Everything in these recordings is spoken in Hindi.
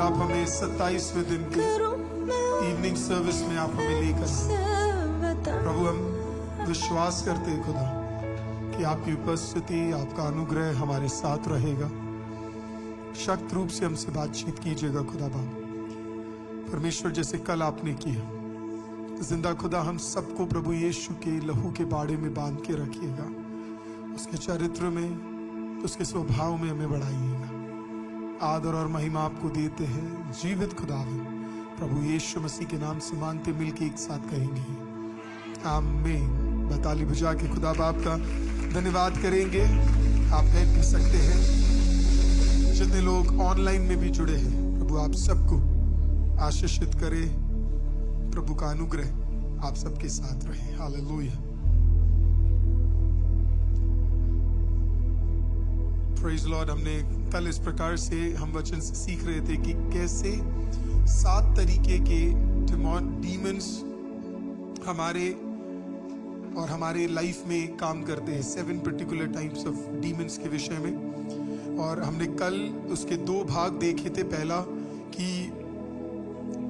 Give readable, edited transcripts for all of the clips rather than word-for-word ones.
आप हमें 27वें दिन के इवनिंग सर्विस में आप हमें लेकर, प्रभु हम विश्वास करते हैं खुदा कि आपकी उपस्थिति, आपका अनुग्रह हमारे साथ रहेगा। शक्त रूप से हमसे बातचीत कीजिएगा खुदा बाप परमेश्वर, जैसे कल आपने किया। जिंदा खुदा हम सबको प्रभु यीशु के लहू के बाड़े में बांध के रखिएगा, उसके चरित्र में, उसके स्वभाव में हमें बढ़ाइएगा। आदर और महिमा आपको देते हैं जीवित खुदावन प्रभु यीशु मसीह के नाम से मांगते मिलके एक साथ कहेंगे आमीन। बताली बुझा के खुदा बाप का धन्यवाद करेंगे। आप कह भी सकते हैं। जितने लोग ऑनलाइन में भी जुड़े हैं, प्रभु आप सबको आशीषित करे, प्रभु का अनुग्रह आप सबके साथ रहे। हालेलुया। Praise Lord. हमने कल इस प्रकार से हम वचन से सीख रहे थे कि कैसे 7 तरीके के डीमंस हमारे और हमारे लाइफ में काम करते हैं, 7 पर्टिकुलर टाइप्स ऑफ डीमंस के विषय में। और हमने कल उसके 2 भाग देखे थे। पहला कि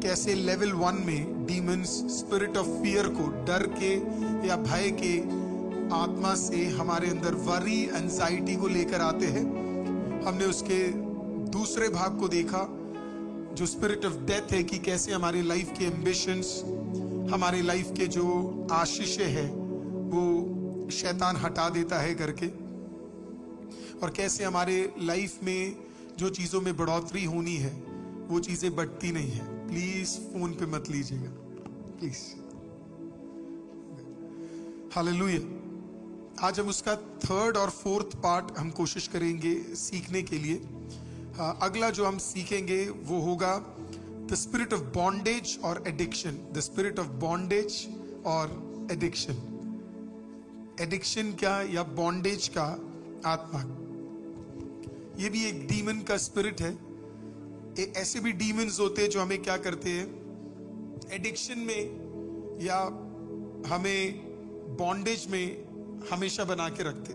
कैसे लेवल 1 में डीमंस स्पिरिट ऑफ फियर को, डर के या भय के आत्मा से हमारे अंदर वरी, एंजाइटी को लेकर आते हैं। हमने उसके दूसरे भाग को देखा जो स्पिरिट ऑफ डेथ है, कि कैसे हमारी लाइफ के एम्बिशंस, हमारी लाइफ के जो आशीषें हैं वो शैतान हटा देता है करके, और कैसे हमारे लाइफ में जो चीजों में बढ़ोतरी होनी है वो चीजें बढ़ती नहीं है। प्लीज फोन पे मत लीजिएगा प्लीज। हालेलुया। आज हम उसका 3rd और 4th पार्ट हम कोशिश करेंगे सीखने के लिए। अगला जो हम सीखेंगे वो होगा द स्पिरिट ऑफ बॉन्डेज और addiction. The spirit of bondage और एडिक्शन। एडिक्शन क्या या बॉन्डेज का आत्मा, ये भी एक डीमन का स्पिरिट है। ऐसे भी डीमंस होते हैं जो हमें क्या करते हैं, एडिक्शन में या हमें बॉन्डेज में हमेशा बना के रखते।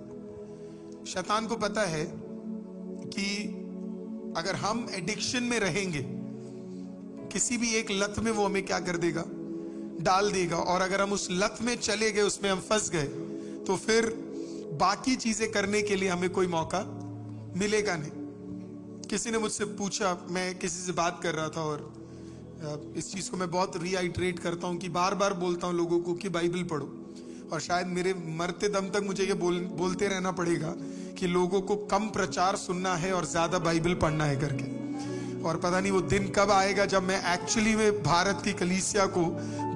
शैतान को पता है कि अगर हम एडिक्शन में रहेंगे, किसी भी एक लत में वो हमें क्या कर देगा, डाल देगा। और अगर हम उस लत में चले गए, उसमें हम फंस गए, तो फिर बाकी चीजें करने के लिए हमें कोई मौका मिलेगा नहीं। किसी ने मुझसे पूछा, मैं किसी से बात कर रहा था, और इस चीज को मैं बहुत रीआइट्रेट करता हूं कि बार बार बोलता हूं लोगों को कि बाइबल पढ़ो, और शायद मेरे मरते दम तक मुझे ये बोलते रहना पड़ेगा कि लोगों को कम प्रचार सुनना है और ज्यादा बाइबल पढ़ना है करके। और पता नहीं वो दिन कब आएगा जब मैं एक्चुअली में भारत की कलीसिया को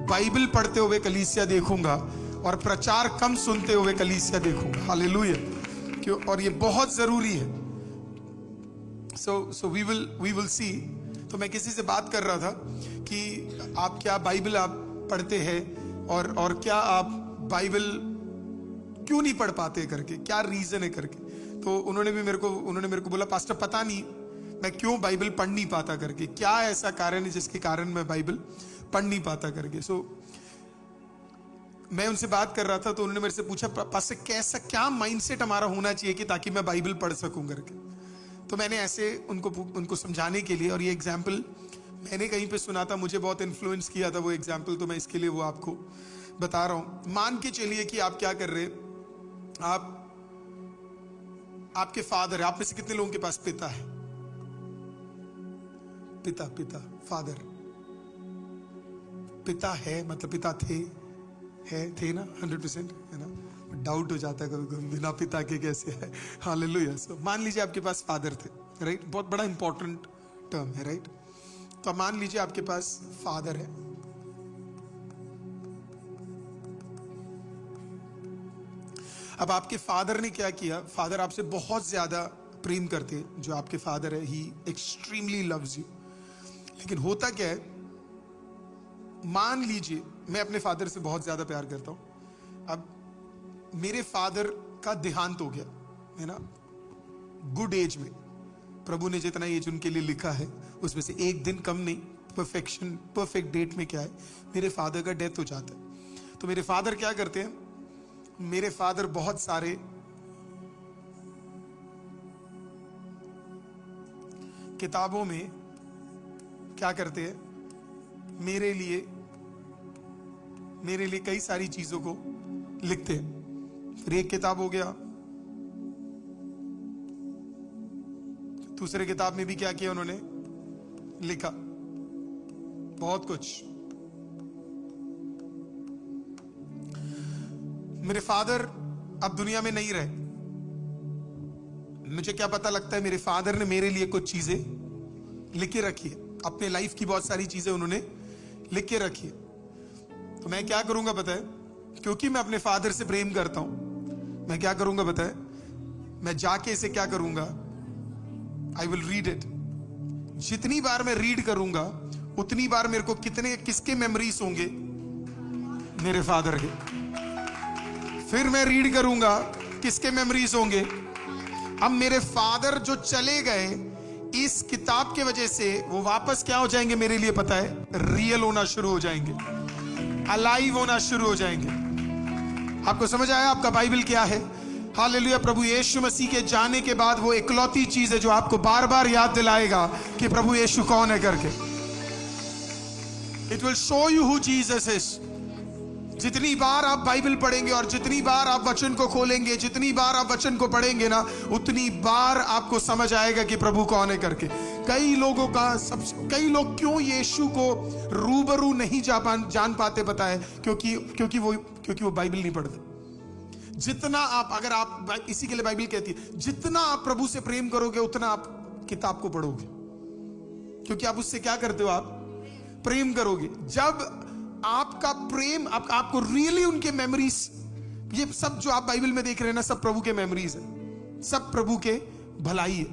बाइबल पढ़ते हुए कलीसिया देखूंगा और प्रचार कम सुनते हुए कलीसिया देखूंगा। हालेलुया। क्यों? और ये बहुत जरूरी है। So we will see. तो मैं किसी से बात कर रहा था कि आप क्या बाइबल आप पढ़ते हैं, और क्या आप बाइबल क्यों नहीं पढ़ पाते करके, क्या रीजन है करके। तो उन्होंने मेरे को बोला, पास्टर पता नहीं मैं क्यों बाइबल पढ़ नहीं पाता करके, क्या ऐसा कारण है जिसके कारण मैं बाइबल पढ़ नहीं पाता करके। सो मैं उनसे बात कर रहा था, तो उन्होंने मेरे से पूछा, पास्टर कैसा, क्या माइंडसेट हमारा होना चाहिए कि ताकि मैं बाइबल पढ़ सकूं करके। तो मैंने ऐसे उनको समझाने के लिए, और ये एग्जाम्पल मैंने कहीं पे सुना था, मुझे बहुत इन्फ्लुएंस किया था वो एग्जाम्पल, तो मैं इसके लिए वो आपको बता रहा हूं। मान के चलिए कि आप क्या कर रहे, आपके फादर है। आप में से कितने लोगों के पास पिता है? पिता फादर, पिता है, मतलब पिता थे ना, 100% है ना। डाउट हो जाता है कभी बिना पिता के कैसे है। हालेलुया। सो मान लीजिए आपके पास फादर थे, राइट। बहुत बड़ा इंपॉर्टेंट टर्म है, राइट। तो मान लीजिए आपके पास फादर है, अब आपके फादर ने क्या किया, फादर आपसे बहुत ज्यादा प्रेम करते हैं। जो आपके फादर है, ही एक्सट्रीमली लव्स यू। लेकिन होता क्या है, मान लीजिए मैं अपने फादर से बहुत ज्यादा प्यार करता हूं। अब मेरे फादर का देहांत हो गया है ना, गुड एज में। प्रभु ने जितना एज उनके लिए लिखा है उसमें से एक दिन कम नहीं, परफेक्ट डेट में क्या है, मेरे फादर का डेथ हो जाता है। तो मेरे फादर क्या करते हैं, मेरे फादर बहुत सारे किताबों में क्या करते हैं, मेरे लिए कई सारी चीजों को लिखते हैं। फिर एक किताब हो गया, दूसरे किताब में भी क्या किया उन्होंने, लिखा बहुत कुछ। मेरे फादर अब दुनिया में नहीं रहे, मुझे क्या पता लगता है, मेरे फादर ने मेरे लिए कुछ चीजें लिख के रखी है, अपने लाइफ की बहुत सारी चीजें उन्होंने लिख के रखी है। तो मैं क्या करूंगा पता है, क्योंकि मैं अपने फादर से प्रेम करता हूं, मैं क्या करूंगा पता है, मैं जाके इसे क्या करूंगा, आई विल रीड इट। जितनी बार मैं रीड करूंगा उतनी बार मेरे को किसके मेमोरीज होंगे, मेरे फादर के। फिर मैं रीड करूंगा, किसके मेमोरीज होंगे। अब मेरे फादर जो चले गए, इस किताब के वजह से वो वापस क्या हो जाएंगे मेरे लिए पता है, रियल होना शुरू हो जाएंगे, अलाइव होना शुरू हो जाएंगे। आपको समझ आया आपका बाइबल क्या है? हालेलुया। प्रभु यीशु मसीह के जाने के बाद वो इकलौती चीज है जो आपको बार बार याद दिलाएगा कि प्रभु यीशु कौन है करके। It will show you who Jesus is. जितनी बार आप बाइबल पढ़ेंगे और जितनी बार आप वचन को खोलेंगे, जितनी बार आप वचन को पढ़ेंगे ना, उतनी बार आपको समझ आएगा कि प्रभु कौन है करके। कई लोग क्यों यीशु को रूबरू नहीं जान पाते पता है, क्योंकि वो बाइबल नहीं पढ़ते। जितना आप इसी के लिए बाइबल कहती है, जितना आप प्रभु से प्रेम करोगे उतना आप किताब को पढ़ोगे, क्योंकि आप उससे क्या करते हो, आप प्रेम करोगे। जब आपका प्रेम आपको रियली उनके मेमोरीज, ये सब जो आप बाइबल में देख रहे हैं ना, सब प्रभु के मेमोरीज है, सब प्रभु के भलाई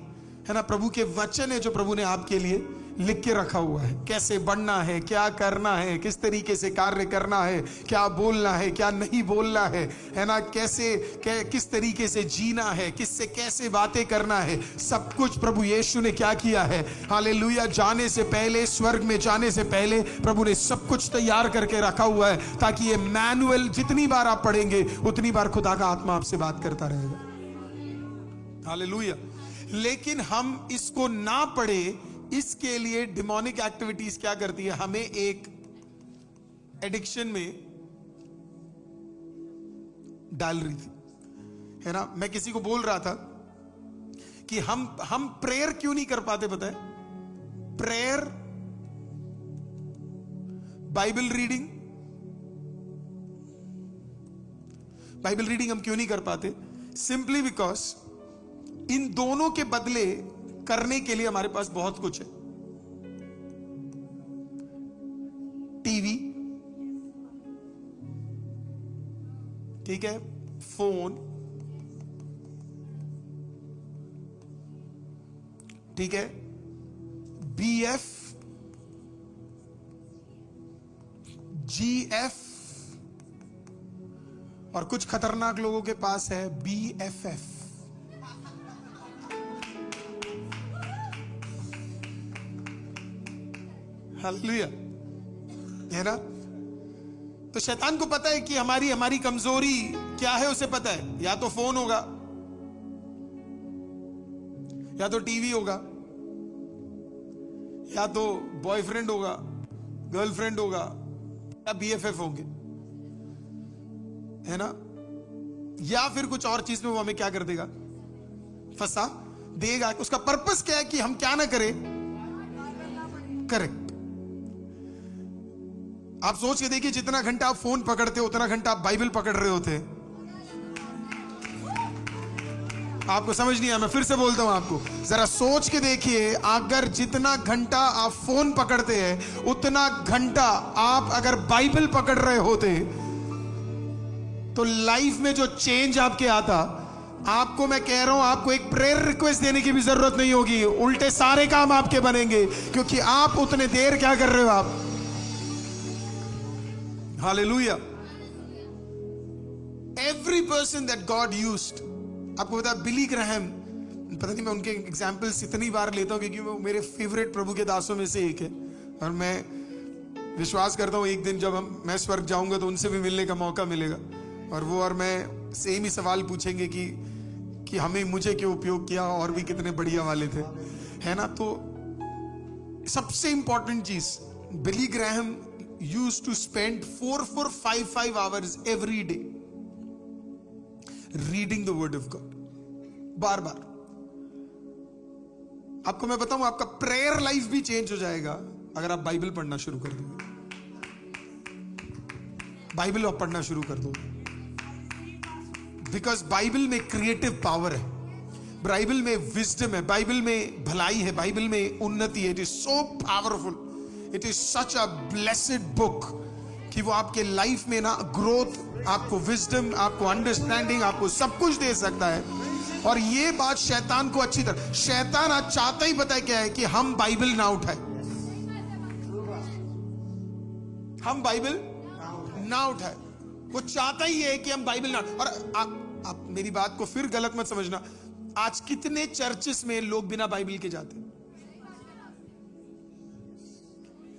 है ना, प्रभु के वचन है जो प्रभु ने आपके लिए लिख के रखा हुआ है। कैसे बढ़ना है, क्या करना है, किस तरीके से कार्य करना है, क्या बोलना है, क्या नहीं बोलना है ना, किस तरीके से जीना है, किससे कैसे बातें करना है, सब कुछ प्रभु यीशु ने क्या किया है। हालेलुया। जाने से पहले, स्वर्ग में जाने से पहले प्रभु ने सब कुछ तैयार करके रखा हुआ है, ताकि ये मैनुअल जितनी बार आप पढ़ेंगे उतनी बार खुदा का आत्मा आपसे बात करता रहेगा। हालेलुया। लेकिन हम इसको ना पढ़े, इसके लिए डिमोनिक एक्टिविटीज क्या करती है, हमें एक एडिक्शन में डाल रही थी, है ना। मैं किसी को बोल रहा था कि हम प्रेयर क्यों नहीं कर पाते पता है। प्रेयर, बाइबल रीडिंग हम क्यों नहीं कर पाते, सिंपली बिकॉज इन दोनों के बदले करने के लिए हमारे पास बहुत कुछ है। टीवी, ठीक है, फोन, ठीक है, BF, GF, और कुछ खतरनाक लोगों के पास है BFF। हालेलुया, है ना। तो शैतान को पता है कि हमारी कमजोरी क्या है, उसे पता है। या तो फोन होगा, या तो टीवी होगा, या तो बॉयफ्रेंड होगा, गर्लफ्रेंड होगा, या BFF होंगे, है ना। या फिर कुछ और चीज में वो हमें क्या कर देगा, फंसा देगा। उसका पर्पस क्या है कि हम क्या ना करें, करेक्ट। आप सोच के देखिए, जितना घंटा आप फोन पकड़ते हो उतना घंटा आप बाइबल पकड़ रहे होते हैं। आपको समझ नहीं आया, मैं फिर से बोलता हूं आपको, जरा सोच के देखिए। अगर जितना घंटा आप फोन पकड़ते हैं उतना घंटा आप अगर बाइबल पकड़ रहे होते तो लाइफ में जो चेंज आपके आता, आपको मैं कह रहा हूं, आपको एक प्रेयर रिक्वेस्ट देने की भी जरूरत नहीं होगी। उल्टे सारे काम आपके बनेंगे, क्योंकि आप उतने देर क्या कर रहे हो आप। Hallelujah. Every person that God used, आपको पता है बिली ग्राहम, पता नहीं मैं उनके एग्जाम्पल्स इतनी बार लेता हूं क्योंकि वो मेरे फेवरेट प्रभु के दासों में से एक है, और मैं विश्वास करता हूं एक दिन जब मैं स्वर्ग जाऊंगा तो उनसे भी मिलने का मौका मिलेगा, और वो और मैं सेम ही सवाल पूछेंगे कि मुझे क्यों उपयोग किया, और भी कितने बढ़िया वाले थे, है ना। तो सबसे इंपॉर्टेंट चीज, Billy Graham used to spend 4-5 hours every day reading the word of God, बार बार। आपको मैं बताऊं, आपका प्रेयर लाइफ भी चेंज हो जाएगा अगर आप बाइबल पढ़ना शुरू कर दोगे। बाइबल आप पढ़ना शुरू कर दो, बिकॉज बाइबल में क्रिएटिव पावर है, बाइबल में विजडम है, बाइबल में भलाई है, बाइबल में उन्नति है। It is so powerful, it is such a blessed book कि वो आपके लाइफ में ना ग्रोथ, आपको विजडम, आपको अंडरस्टैंडिंग, आपको सब कुछ दे सकता है। और ये बात शैतान को अच्छी तरह, शैतान आज चाहता ही पता है क्या है, कि हम बाइबल ना उठाए, हम बाइबल ना उठाए। वो चाहता ही है कि हम बाइबल ना। और आप मेरी बात को फिर गलत मत समझना, आज कितने चर्चेस में लोग बिना बाइबल के जाते हैं।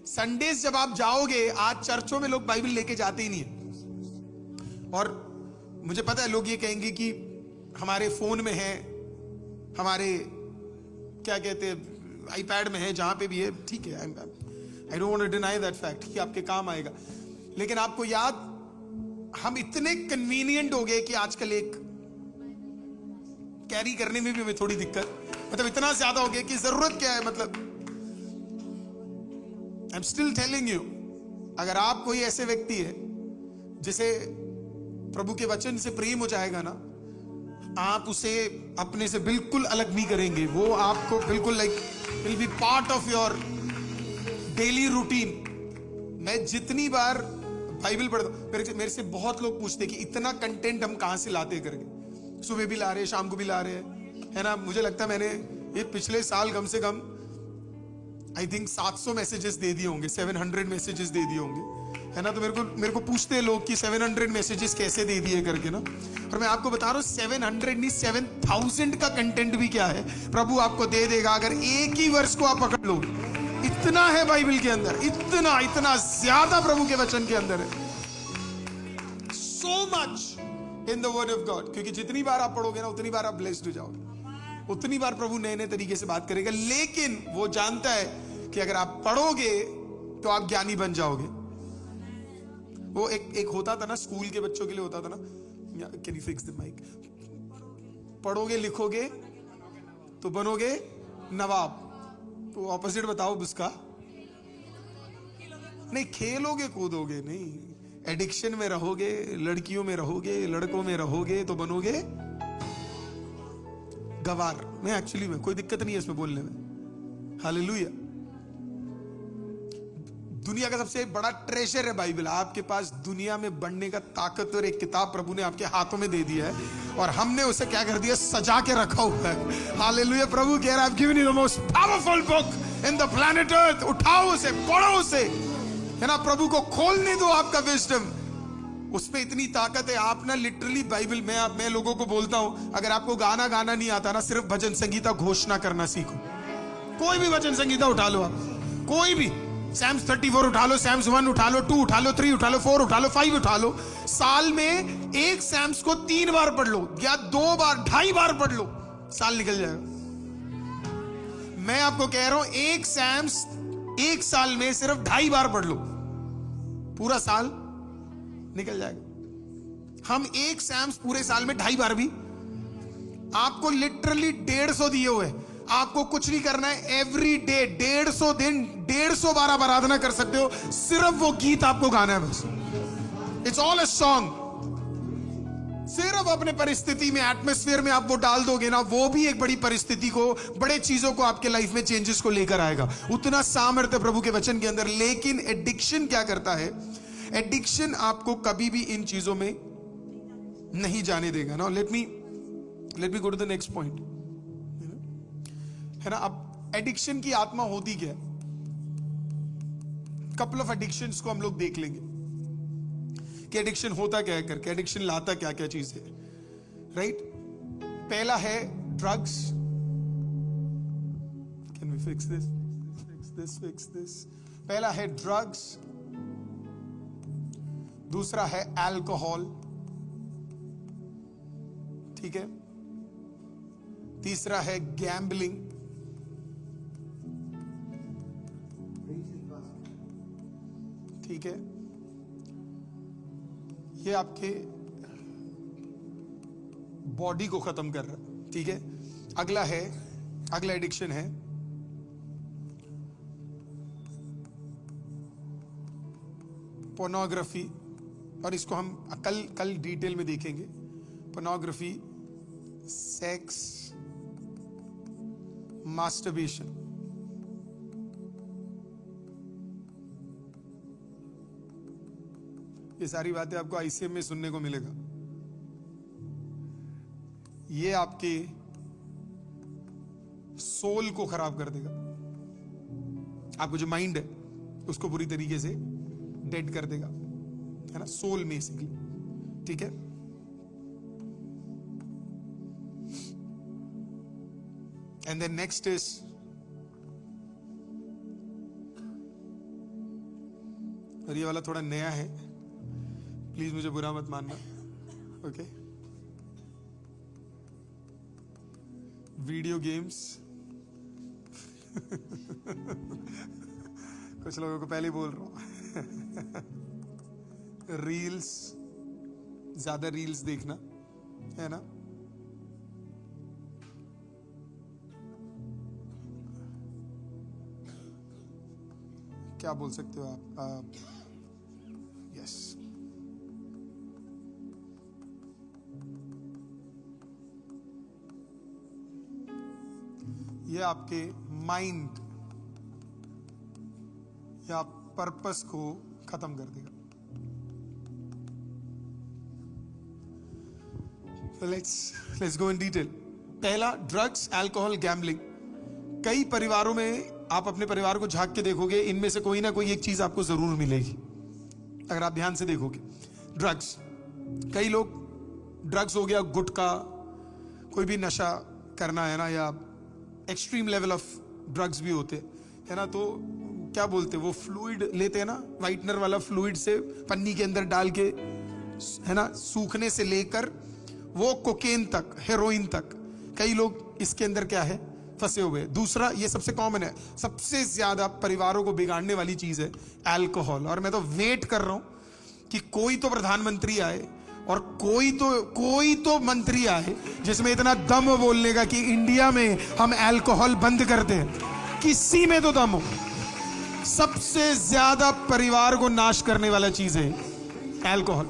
संडेज जब आप जाओगे, आज चर्चों में लोग बाइबल लेके जाते ही नहीं है। और मुझे पता है लोग ये कहेंगे कि हमारे फोन में है, हमारे क्या कहते हैं आईपैड में है, जहां पे भी है, ठीक है, I don't want to deny that fact कि आपके काम आएगा। लेकिन आपको याद, हम इतने कन्वीनियंट हो गए कि आजकल एक कैरी करने में भी हमें थोड़ी दिक्कत, मतलब इतना ज्यादा हो गया कि जरूरत क्या है। मतलब I am still telling you, अगर आप कोई ऐसे व्यक्ति है जिसे प्रभु के वचन से प्रेम हो जाएगा ना, आप उसे अपने से बिल्कुल अलग नहीं करेंगे। वो आपको बिल्कुल like will be part of your daily routine. मैं जितनी बार बाइबल पढ़ता हूं, मेरे से बहुत लोग पूछते कि इतना कंटेंट हम कहां से लाते करके, सुबह भी ला रहे हैं, शाम को भी ला रहे हैं, है ना। मुझे लगता है मैंने ये पिछले साल कम से कम आई थिंक 700 मैसेजेस दे दिए होंगे, 700 मैसेजेस दे दिए होंगे, है ना। तो मेरे को पूछते हैं लोग कि 700 मैसेजेस कैसे दे दिए करके ना। और मैं आपको बता रहा हूं 700 नहीं 7000 का कंटेंट भी क्या है प्रभु आपको दे देगा, अगर एक ही वर्ष को आप पकड़ लो। इतना है बाइबल के अंदर, इतना इतना ज्यादा प्रभु के वचन के अंदर है, so much in the word of God. क्योंकि जितनी बार आप पढ़ोगे ना, उतनी बार आप ब्लेस्ड हो जाओगे, उतनी बार प्रभु नए नए तरीके से बात करेगा। लेकिन वो जानता है कि अगर आप पढ़ोगे तो आप ज्ञानी बन जाओगे। वो एक होता था ना, स्कूल के बच्चों के लिए होता था ना, can you fix the mic, पढ़ोगे लिखोगे तो बनोगे नवाब। तो ऑपोजिट बताओ उसका, नहीं खेलोगे कूदोगे नहीं, एडिक्शन में रहोगे, लड़कियों में रहोगे, लड़कों में रहोगे तो बनोगे गवार। मैं एक्चुअली में कोई दिक्कत नहीं है इसमें बोलने में, हालेलुया। दुनिया का सबसे बड़ा ट्रेजर है बाइबल। आपके पास दुनिया में बढ़ने का ताकतवर एक किताब प्रभु ने आपके हाथों में दे दिया है, और हमने उसे क्या कर दिया, सजा के रखा हुआ है। हालेलुया। प्रभु कह रहा है, I've given you the most powerful book in the planet earth। उठाओ उसे, पढ़ो उसे, है ना। प्रभु को खोलने दो आपका विजडम, उसमें इतनी ताकत है। आप ना लिटरली बाइबल में, मैं लोगों को बोलता हूं, अगर आपको गाना गाना नहीं आता ना, सिर्फ भजन संगीता घोषणा करना सीखो। कोई भी भजन संगीता उठा लो आप, कोई भी, सैम्स 34 उठा लो, सैम्स 1 उठा लो, 2 उठा लो, 3 उठा लो, 4 उठा लो, 5 उठा लो। साल में एक सैम्स को 3 बार पढ़ लो, या 2 बार, 2.5 बार पढ़ लो, साल निकल जाएगा। मैं आपको कह रहा हूं, एक सैम्स एक साल में सिर्फ 2.5 बार पढ़ लो, पूरा साल निकल जाएगा। हम एक सैम्स पूरे साल में 2.5 बार भी, आपको लिटरली 150 दिए हुए, आपको कुछ नहीं करना है। एवरी डे 150 दिन 150 बार आप आराधना कर सकते हो, सिर्फ वो गीत आपको गाना है बस। It's all a song. सिर्फ अपने परिस्थिति में, एटमॉस्फेयर में आप वो डाल दोगे ना, वो भी एक बड़ी परिस्थिति को, बड़े चीजों को आपके लाइफ में चेंजेस को लेकर आएगा। उतना सामर्थ्य प्रभु के वचन के अंदर। लेकिन एडिक्शन क्या करता है, एडिक्शन आपको कभी भी इन चीजों में नहीं जाने देगा ना। Let me go to the next point, है ना। अब एडिक्शन की आत्मा होती क्या है, कपल ऑफ एडिक्शंस को हम लोग देख लेंगे कि एडिक्शन होता क्या है करके, एडिक्शन लाता क्या क्या चीज है, राइट। पहला है drugs. Can we fix this. पहला है ड्रग्स, दूसरा है अल्कोहल, ठीक है, तीसरा है गैम्बलिंग, ठीक है, ये आपके बॉडी को खत्म कर रहा है, ठीक है। अगला एडिक्शन है पोर्नोग्राफी, और इसको हम कल डिटेल में देखेंगे। पोर्नोग्राफी, सेक्स, मास्टरबेशन, ये सारी बातें आपको आईसीएम में सुनने को मिलेगा। ये आपके सोल को खराब कर देगा, आपको जो माइंड है उसको पूरी तरीके से डेड कर देगा, है ना, सोल बेसिकली, ठीक है। एंड देन नेक्स्ट इज और ये वाला थोड़ा नया है, प्लीज मुझे बुरा मत मानना, ओके। वीडियो गेम्स कुछ लोगों को पहले ही बोल रहा हूं रील्स, ज्यादा रील्स देखना, है ना, क्या बोल सकते हो आप, यस, ये आपके माइंड या पर्पस को खत्म कर देगा। Let's go in detail. पहला, ड्रग्स, अल्कोहल, गैम्बलिंग। कई परिवारों में आप अपने परिवार को झांक के देखोगे, इनमें से कोई ना कोई एक चीज आपको जरूर मिलेगी अगर आप ध्यान से देखोगे। ड्रग्स, कई लोग, ड्रग्स हो गया गुटखा, कोई भी नशा करना, है ना, या एक्सट्रीम लेवल ऑफ ड्रग्स भी होते है ना, तो क्या बोलते, वो फ्लूइड लेते हैं ना, वाइटनर वाला फ्लूइड से पन्नी के अंदर डाल के, है ना, सूखने से लेकर वो कोकेन तक, हेरोइन तक, कई लोग इसके अंदर क्या है, फंसे हुए। दूसरा, ये सबसे कॉमन है, सबसे ज्यादा परिवारों को बिगाड़ने वाली चीज है अल्कोहल। और मैं तो वेट कर रहा हूं कि कोई तो प्रधानमंत्री आए और कोई तो मंत्री आए जिसमें इतना दम बोलने का कि इंडिया में हम अल्कोहल बंद करते हैं। किसी में तो दम हो। सबसे ज्यादा परिवार को नाश करने वाला चीज है अल्कोहल,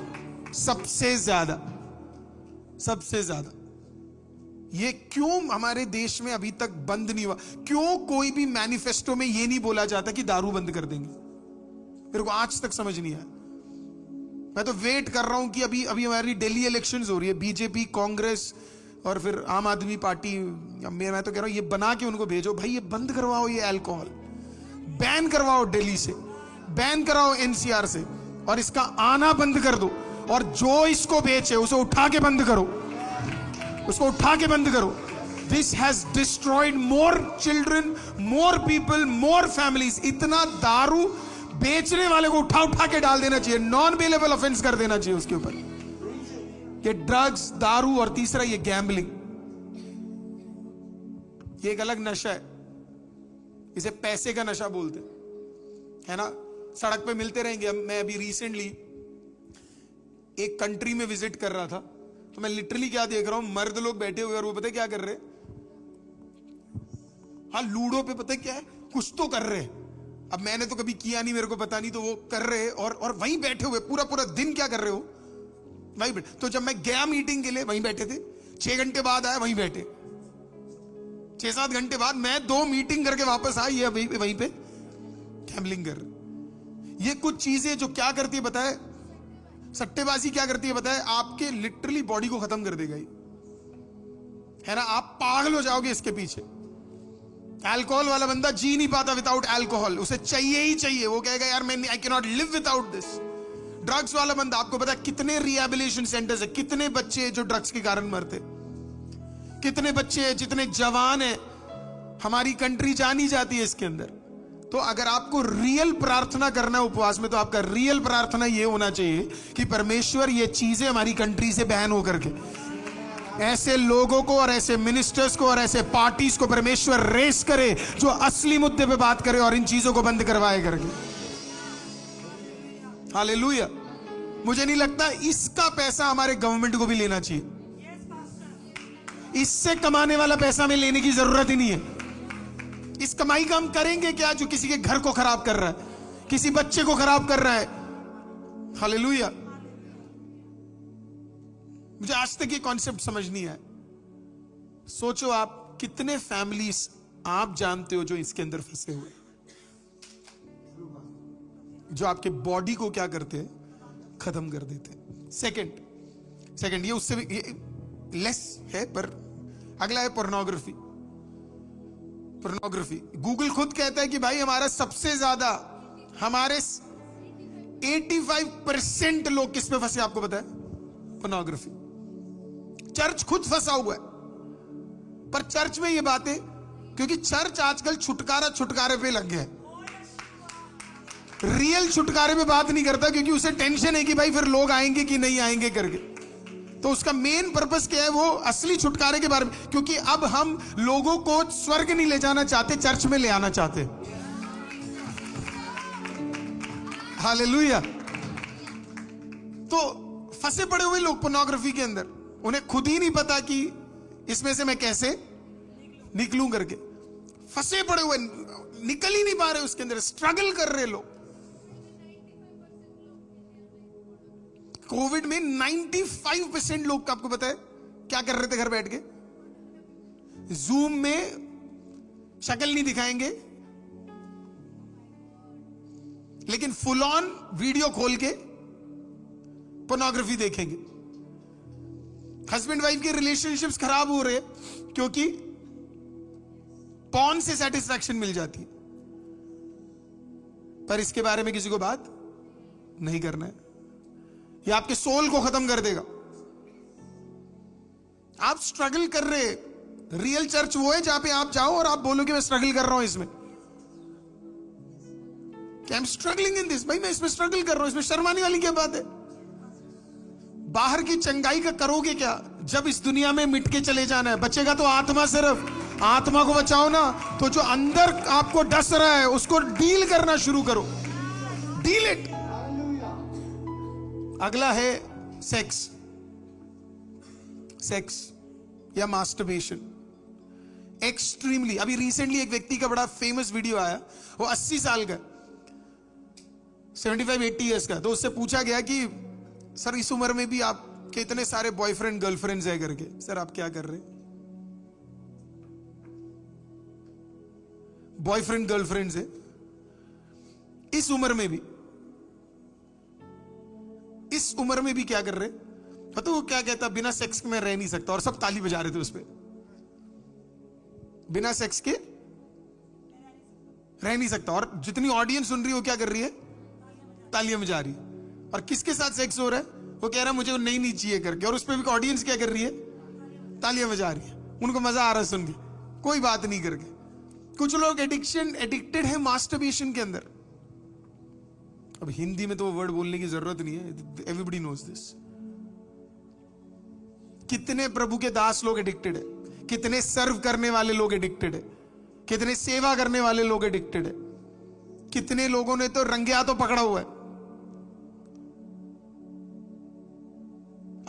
सबसे ज्यादा। ये क्यों हमारे देश में अभी तक बंद नहीं हुआ? क्यों कोई भी मैनिफेस्टो में ये नहीं बोला जाता कि दारू बंद कर देंगे? मेरे को आज तक समझ नहीं आया। मैं तो वेट कर रहा हूं कि अभी हमारी दिल्ली इलेक्शंस हो रही है, बीजेपी, कांग्रेस और फिर आम आदमी पार्टी, मैं तो कह रहा हूं ये बना के उनको भेजो, भाई ये बंद करवाओ, ये अल्कोहल बैन करवाओ, दिल्ली से बैन कराओ, एनसीआर से, और इसका आना बंद कर दो। और जो इसको बेचे उसे उठा के बंद करो, उसको उठा के बंद करो। This has destroyed more children, more people, more families. इतना दारू बेचने वाले को उठा के डाल देना चाहिए, नॉन बेलेबल ऑफेंस कर देना चाहिए उसके ऊपर। ये ड्रग्स, दारू, और तीसरा ये गैम्बलिंग, ये एक अलग नशा है, इसे पैसे का नशा बोलते है ना। सड़क पे मिलते रहेंगे। मैं अभी रिसेंटली एक कंट्री में विजिट कर रहा था, तो मैं लिटरली क्या देख रहा हूं, मर्द लोग बैठे हुए और वो पता है क्या कर रहे, हाँ लूडो पे, पता है क्या है, कुछ तो कर रहे हैं। अब मैंने तो कभी किया नहीं, मेरे को पता नहीं, तो वो कर रहे हैं और वहीं बैठे हुए पूरा दिन क्या कर रहे हो, वहीं बैठे। तो जब मैं गया मीटिंग के लिए, वहीं बैठे थे। 6 घंटे बाद आया, वहीं बैठे। 6-7 घंटे बाद मैं 2 मीटिंग करके वापस आया, ये वहीं पे गैम्बलिंग कर। ये कुछ चीजें जो क्या करती है बताए, सट्टेबाजी क्या करती है बताए, आपके लिटरली बॉडी को खत्म कर देगा, है ना। आप पागल हो जाओगे इसके पीछे। अल्कोहल वाला बंदा जी नहीं पाता विदाउट अल्कोहल, उसे चाहिए ही चाहिए। वो कहेगा यार मैं I can not live without this. Drugs वाला बंदा, आपको पता है कितने रिहैबिलिटेशन सेंटर्स है, कितने बच्चे जो ड्रग्स के कारण मरते, कितने बच्चे जितने जवान है, हमारी कंट्री जानी जाती है इसके अंदर। तो अगर आपको रियल प्रार्थना करना है उपवास में, तो आपका रियल प्रार्थना ये होना चाहिए कि परमेश्वर ये चीजें हमारी कंट्री से बैन होकर के, ऐसे लोगों को और ऐसे मिनिस्टर्स को और ऐसे पार्टीज को परमेश्वर रेस करे जो असली मुद्दे पे बात करे और इन चीजों को बंद करवाए करके। हालेलुया। मुझे नहीं लगता इसका पैसा हमारे गवर्नमेंट को भी लेना चाहिए। इससे कमाने वाला पैसा हमें लेने की जरूरत ही नहीं है। इस कमाई का हम करेंगे क्या जो किसी के घर को खराब कर रहा है, किसी बच्चे को खराब कर रहा है। हालेलुया। मुझे आज तक ये कॉन्सेप्ट समझ नहीं आया। सोचो आप कितने फैमिलीज आप जानते हो जो इसके अंदर फंसे हुए, जो आपके बॉडी को क्या करते हैं, खत्म कर देते हैं। सेकंड ये उससे भी लेस है, पर अगला है पोर्नोग्राफी। गूगल खुद कहता है कि भाई हमारा सबसे ज्यादा, हमारे 85% लोग किस पे फंसे आपको पता है? पोर्नोग्राफी। चर्च खुद फंसा हुआ है, पर चर्च में ये बातें, क्योंकि चर्च आजकल छुटकारे पे लग गया है, रियल छुटकारे पे बात नहीं करता, क्योंकि उसे टेंशन है कि भाई फिर लोग आएंगे कि नहीं आएंगे करके। तो उसका मेन पर्पस क्या है? वो असली छुटकारे के बारे में, क्योंकि अब हम लोगों को स्वर्ग नहीं ले जाना चाहते, चर्च में ले आना चाहते। हालेलुया। तो फंसे पड़े हुए लोग पोर्नोग्राफी के अंदर, उन्हें खुद ही नहीं पता कि इसमें से मैं कैसे निकलूं करके। फंसे पड़े हुए, निकल ही नहीं पा रहे उसके अंदर, स्ट्रगल कर रहे लोग। कोविड में 95% लोग, आपको पता है क्या कर रहे थे? घर बैठ के जूम में शक्ल नहीं दिखाएंगे, लेकिन फुल ऑन वीडियो खोल के पोर्नोग्राफी देखेंगे। हस्बैंड वाइफ के रिलेशनशिप्स खराब हो रहे हैं क्योंकि पॉर्न से सेटिस्फैक्शन मिल जाती है, पर इसके बारे में किसी को बात नहीं करना है। ये आपके सोल को खत्म कर देगा। आप स्ट्रगल कर रहे, रियल चर्च वो है जहां पे आप जाओ और आप बोलो कि मैं स्ट्रगल कर रहा हूं इसमें, कि I am struggling in this. भाई मैं इसमें स्ट्रगल कर रहा हूं, इसमें शर्माने वाली क्या बात है? बाहर की चंगाई का करोगे क्या जब इस दुनिया में मिट के चले जाना है? बचेगा तो आत्मा, सिर्फ आत्मा को बचाओ ना। तो जो अंदर आपको डस रहा है उसको डील करना शुरू करो, डील इट। अगला है सेक्स या मास्टरबेशन। एक्सट्रीमली, अभी रिसेंटली एक व्यक्ति का बड़ा फेमस वीडियो आया, वो 80 साल का, 75-80 ईयर्स का। तो उससे पूछा गया कि सर इस उम्र में भी आपके इतने सारे बॉयफ्रेंड गर्लफ्रेंड्स है करके, सर आप क्या कर रहे? बॉयफ्रेंड गर्लफ्रेंड्स है इस उम्र में भी, इस उम्र में भी क्या कर रहे? पता वो क्या कहता? बिना सेक्स के मैं रह नहीं सकता। और सब ताली बजा रहे थे उस पे, बिना सेक्स के रह नहीं सकता। और जितनी ऑडियंस सुन रही है वो क्या कर रही है? तालियां बजा रही है। और किसके साथ सेक्स हो रहा है? वो कह रहा है मुझे वो नहीं चाहिए करके, और उस पर भी ऑडियंस क्या कर रही है? तालियां बजा रही है। उनको मजा आ रहा है सुन के, कोई बात नहीं करके। कुछ लोग एडिक्टेड है मास्टरबेशन के अंदर। अब हिंदी में तो वो वर्ड बोलने की जरूरत नहीं है, एवरीबॉडी नोज दिस। कितने प्रभु के दास लोग एडिक्टेड है, कितने सर्व करने वाले लोग एडिक्टेड है, कितने सेवा करने वाले लोग एडिक्टेड है, कितने लोगों ने तो रंगे हाथों पकड़ा हुआ है।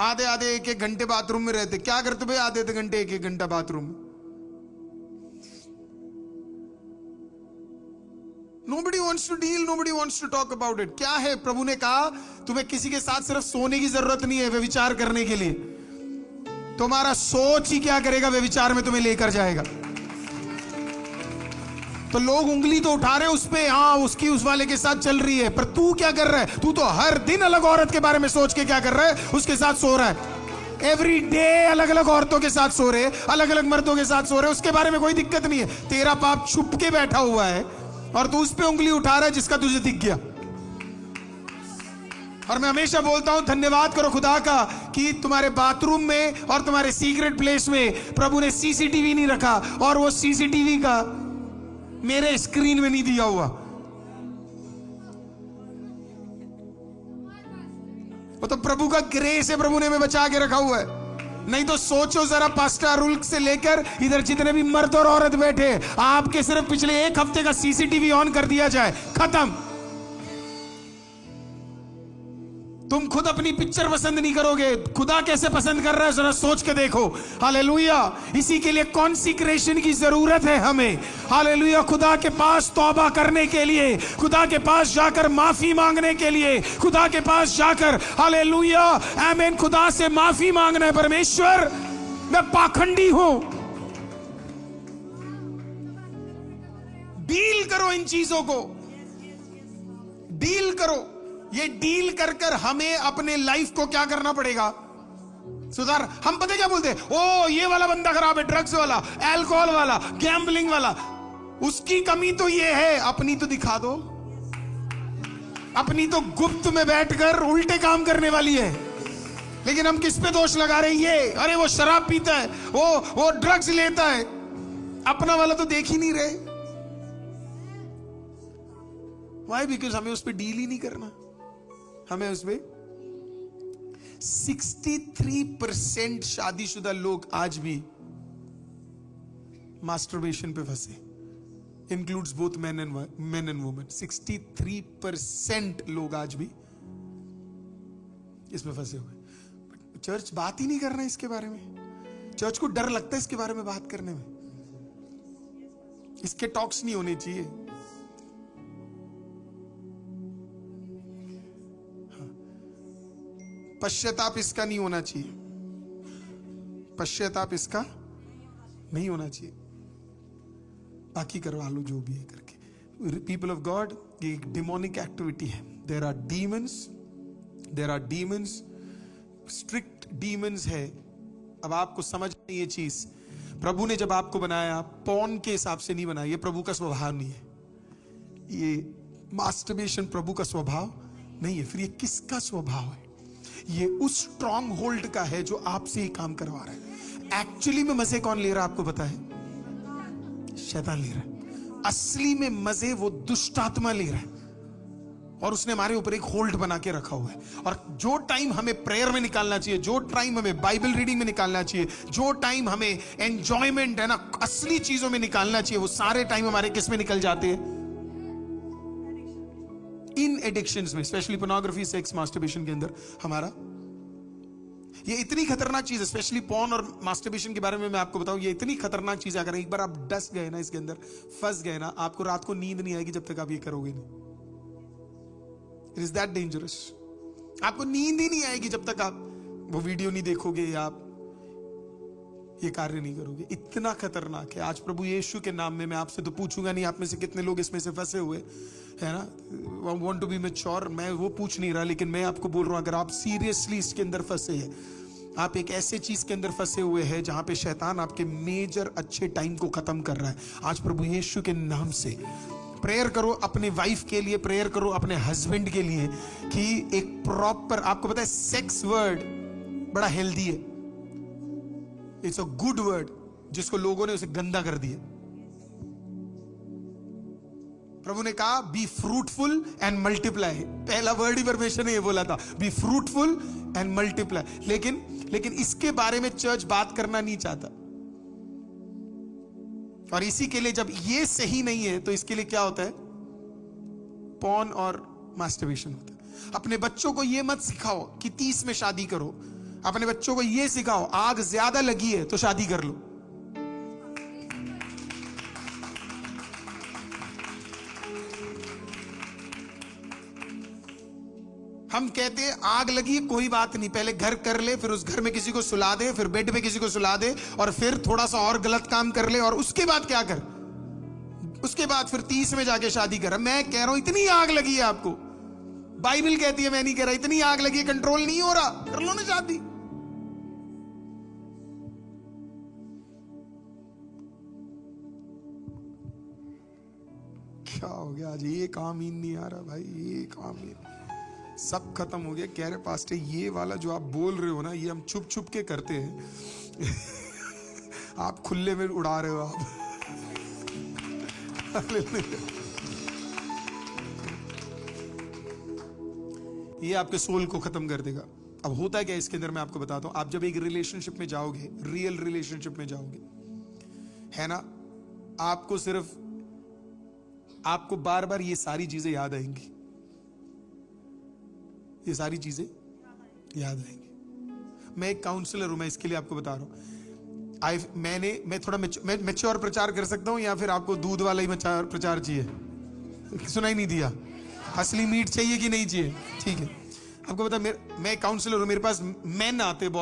आधे 1-1 घंटे बाथरूम में रहते। क्या करते भाई आधे घंटे 1-1 घंटा बाथरूम में? Nobody wants to deal, nobody wants to talk about it. क्या है? प्रभु ने कहा तुम्हें किसी के साथ सिर्फ सोने की जरूरत नहीं है व्यभिचार करने के लिए, तुम्हारा सोच ही क्या करेगा? व्यभिचार में तुम्हें लेकर जाएगा। तो लोग उंगली तो उठा रहे उस पे, हाँ उसकी उस वाले के साथ चल रही है, पर तू क्या कर रहा है? तू तो हर दिन अलग औरत के बारे में सोच के क्या कर रहा है? उसके साथ सो रहा है। एवरी डे अलग अलग औरतों के साथ सो रहे, अलग अलग मर्दों के साथ सो रहे। उसके बारे में कोई दिक्कत नहीं है, तेरा पाप छुप के बैठा हुआ है और तू उस पे उंगली उठा रहा है जिसका तुझे दिख गया। और मैं हमेशा बोलता हूं धन्यवाद करो खुदा का कि तुम्हारे बाथरूम में और तुम्हारे सीक्रेट प्लेस में प्रभु ने सीसीटीवी नहीं रखा, और वो सीसीटीवी का मेरे स्क्रीन में नहीं दिया हुआ। वो तो प्रभु का ग्रेस है, प्रभु ने हमें बचा के रखा हुआ है। नहीं तो सोचो जरा, पास्टर रुल्क से लेकर इधर जितने भी मर्द और औरत बैठे, आपके सिर्फ पिछले 1 हफ्ते का सीसीटीवी ऑन कर दिया जाए, खत्म। तुम खुद अपनी पिक्चर पसंद नहीं करोगे, खुदा कैसे पसंद कर रहा है जरा सोच के देखो। हालेलुया। इसी के लिए कॉन्सिक्रेशन की जरूरत है हमें। हालेलुया। खुदा के पास तौबा करने के लिए, खुदा के पास जाकर माफी मांगने के लिए, खुदा के पास जाकर हालेलुया आमीन खुदा से माफी मांगना है। परमेश्वर मैं पाखंडी हूं। डील करो इन चीजों को, डील करो। ये डील कर कर हमें अपने लाइफ को क्या करना पड़ेगा, सुधार। हम पता क्या बोलते हैं, ओ ये वाला बंदा खराब है, ड्रग्स वाला, अल्कोहल वाला, गैम्बलिंग वाला। उसकी कमी तो ये है, अपनी तो दिखा दो। अपनी तो गुप्त में बैठकर उल्टे काम करने वाली है, लेकिन हम किस पे दोष लगा रहे हैं? ये अरे वो शराब पीता है, वो ड्रग्स लेता है। अपना वाला तो देख ही नहीं रहे। Why? Because हमें उस पर डील ही नहीं करना। हमें उस पर 63% शादीशुदा लोग आज भी मास्टरबेशन पे फंसे। Includes both men and women. 63% लोग आज भी इसमें फंसे हुए। चर्च बात ही नहीं कर रहे इसके बारे में। चर्च को डर लगता है इसके बारे में बात करने में। इसके टॉक्स नहीं होने चाहिए। पश्चाताप इसका नहीं होना चाहिए। पश्चाताप इसका नहीं होना चाहिए। बाकी करवा लो जो भी है करके। पीपल ऑफ गॉड, ये एक डिमोनिक एक्टिविटी है। There are demons, strict demons है। अब आपको समझ में ये चीज, प्रभु ने जब आपको बनाया पौन के हिसाब से नहीं बनाया। ये प्रभु का स्वभाव नहीं है। ये मास्टरबेशन प्रभु का स्वभाव नहीं है। फिर ये किसका स्वभाव है? ये उस स्ट्रॉन्ग होल्ड का है जो आपसे ही काम करवा रहा है। एक्चुअली में मजे कौन ले रहा है आपको पता है? शैतान ले रहा है। असली में मजे वो दुष्ट आत्मा ले रहा है, और उसने हमारे ऊपर एक होल्ड बना के रखा हुआ है। और जो टाइम हमें प्रेयर में निकालना चाहिए, जो टाइम हमें बाइबल रीडिंग में निकालना चाहिए, जो टाइम हमें एंजॉयमेंट है ना, असली चीजों में निकालना चाहिए, वो सारे टाइम हमारे किस में निकल जाते हैं? इन एडिक्शंस में, स्पेशली पोर्नोग्राफी, सेक्स, मास्टरबेशन के अंदर हमारा ये इतनी खतरनाक चीज है। स्पेशली पॉर्न और मास्टरबेशन के बारे में मैं आपको बताऊं, ये इतनी खतरनाक चीज है। अगर एक बार आप डस गए ना, इसके अंदर फंस गए ना, आपको रात को नींद नहीं आएगी जब तक आप ये करोगे नहीं। It is that dangerous. आपको नींद ही नहीं आएगी जब तक आप वो वीडियो नहीं देखोगे या आप ये कार्य नहीं करोगे। इतना खतरनाक है। आज प्रभु यीशु के नाम में मैं आपसे तो पूछूंगा नहीं, आप में से कितने लोग इसमें से फंसे हुए है ना, वांट टू बी मैच्योर, मैं वो पूछ नहीं रहा, लेकिन मैं आपको बोल रहा हूं, अगर आप सीरियसली इसके अंदर फंसे हैं, आप एक ऐसे चीज के अंदर फंसे हुए हैं जहां पे शैतान आपके मेजर अच्छे टाइम को खत्म कर रहा है, आज प्रभु यीशु के नाम से प्रेयर करो। अपने वाइफ के लिए प्रेयर करो, अपने हस्बैंड के लिए, कि एक प्रॉपर, आपको पता है सेक्स वर्ड बड़ा हेल्दी है। इट्स अ गुड वर्ड, जिसको लोगों ने उसे गंदा कर दिया। प्रभु ने कहा बी फ्रूटफुल एंड मल्टीप्लाई। पहला वर्ड ही परमेश्वर ने ये बोला था, बी फ्रूटफुल एंड मल्टीप्लाई। लेकिन इसके बारे में चर्च बात करना नहीं चाहता। और इसी के लिए जब ये सही नहीं है तो इसके लिए क्या होता है? पॉर्न और मास्टरबेशन होता है। अपने बच्चों को ये मत सिखाओ कि 30 में शादी करो। अपने बच्चों को ये सिखाओ, आग ज्यादा लगी है तो शादी कर लो। हम कहते हैं आग लगी कोई बात नहीं, पहले घर कर ले, फिर उस घर में किसी को सुला दे, फिर बेड पे किसी को सुला दे, और फिर थोड़ा सा और गलत काम कर ले, और उसके बाद क्या कर? उसके बाद फिर 30 में जाके शादी कर। मैं कह रहा हूं इतनी आग लगी है आपको, बाइबल कहती है, मैं नहीं कह रहा, इतनी आग लगी है, कंट्रोल नहीं हो रहा, कर लो ना शादी। क्या हो गया आज? ये काम ही नहीं आ रहा भाई, ये काम ही सब खत्म हो गया। कह रहे पास्टर ये वाला जो आप बोल रहे हो ना, ये हम छुप छुप के करते हैं। आप खुले में उड़ा रहे हो आप। ये आपके सोल को खत्म कर देगा। अब होता क्या इसके अंदर मैं आपको बताता हूं। आप जब एक रिलेशनशिप में जाओगे, रियल रिलेशनशिप में जाओगे, है ना, आपको बार बार ये सारी चीजें याद आएंगी। ये सारी चीजें याद आएंगे। मैं एक काउंसलर हूं, मैं इसके लिए आपको बता रहा हूं। मैं थोड़ा मैच्योर प्रचार कर सकता हूं, या फिर आपको दूध वाला ही प्रचार चाहिए? सुनाई नहीं दिया? असली मीट चाहिए कि नहीं चाहिए? ठीक है, आपको पता मैं काउंसलर हूं, मेरे पास मैन आते हैं,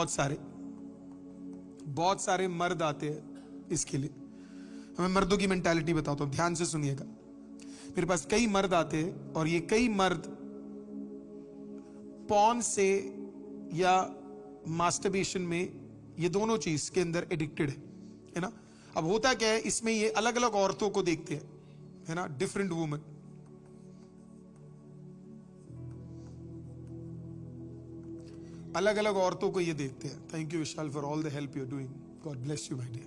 बहुत सारे मर्द आते हैं इसके लिए। मैं मर्दों की मेंटालिटी बताता हूं, ध्यान से सुनिएगा। मेरे पास कई मर्द आते हैं और ये कई मर्द पॉर्न से या मास्टरबेशन में, ये दोनों चीज के अंदर एडिक्टेड है ना। अब होता क्या है इसमें, ये अलग अलग औरतों को देखते हैं, है ना, डिफरेंट वुमेन। अलग अलग औरतों को ये देखते हैं। Thank you Vishal for all the help you are doing, God bless you my dear.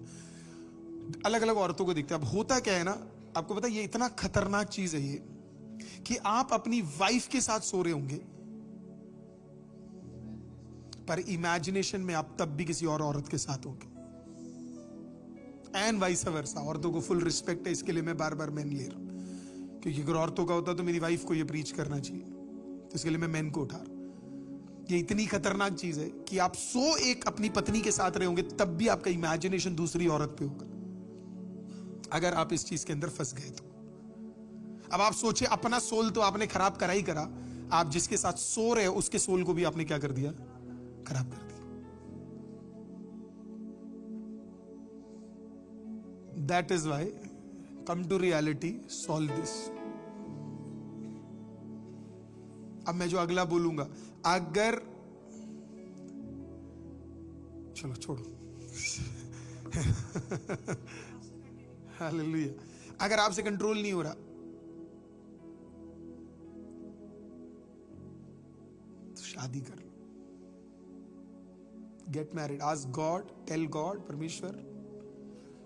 अलग अलग औरतों को देखते हैं। अब होता क्या है ना, आपको पता है ये इतना खतरनाक चीज है ये, कि आप अपनी वाइफ के साथ सो रहे होंगे पर इमेजिनेशन में आप तब भी किसी और औरत के साथ होंगे, एंड वाइस वर्सा। औरतों को फुल रिस्पेक्ट है, इसके लिए मैं बार बार मैन ले रहा हूं, क्योंकि अगर औरतों का होता तो मेरी वाइफ को ये प्रीच करना चाहिए, तो इसके लिए मैं मैन को उठा रहा हूं। ये इतनी खतरनाक चीज है कि आप एक अपनी पत्नी के साथ रहे होंगे तब भी आपका इमेजिनेशन दूसरी औरत पे होगा, अगर आप इस चीज के अंदर फंस गए तो। अब आप सोचे, अपना सोल तो आपने खराब करा ही करा, आप जिसके साथ सो रहे हो उसके सोल को भी आपने क्या कर दिया? खराब कर दिया। That is why come to reality, solve this. अब मैं जो अगला बोलूंगा, अगर चलो छोड़ो हालेलुया। अगर आपसे कंट्रोल नहीं हो रहा तो शादी कर लो, get married, ask God, tell God, परमेश्वर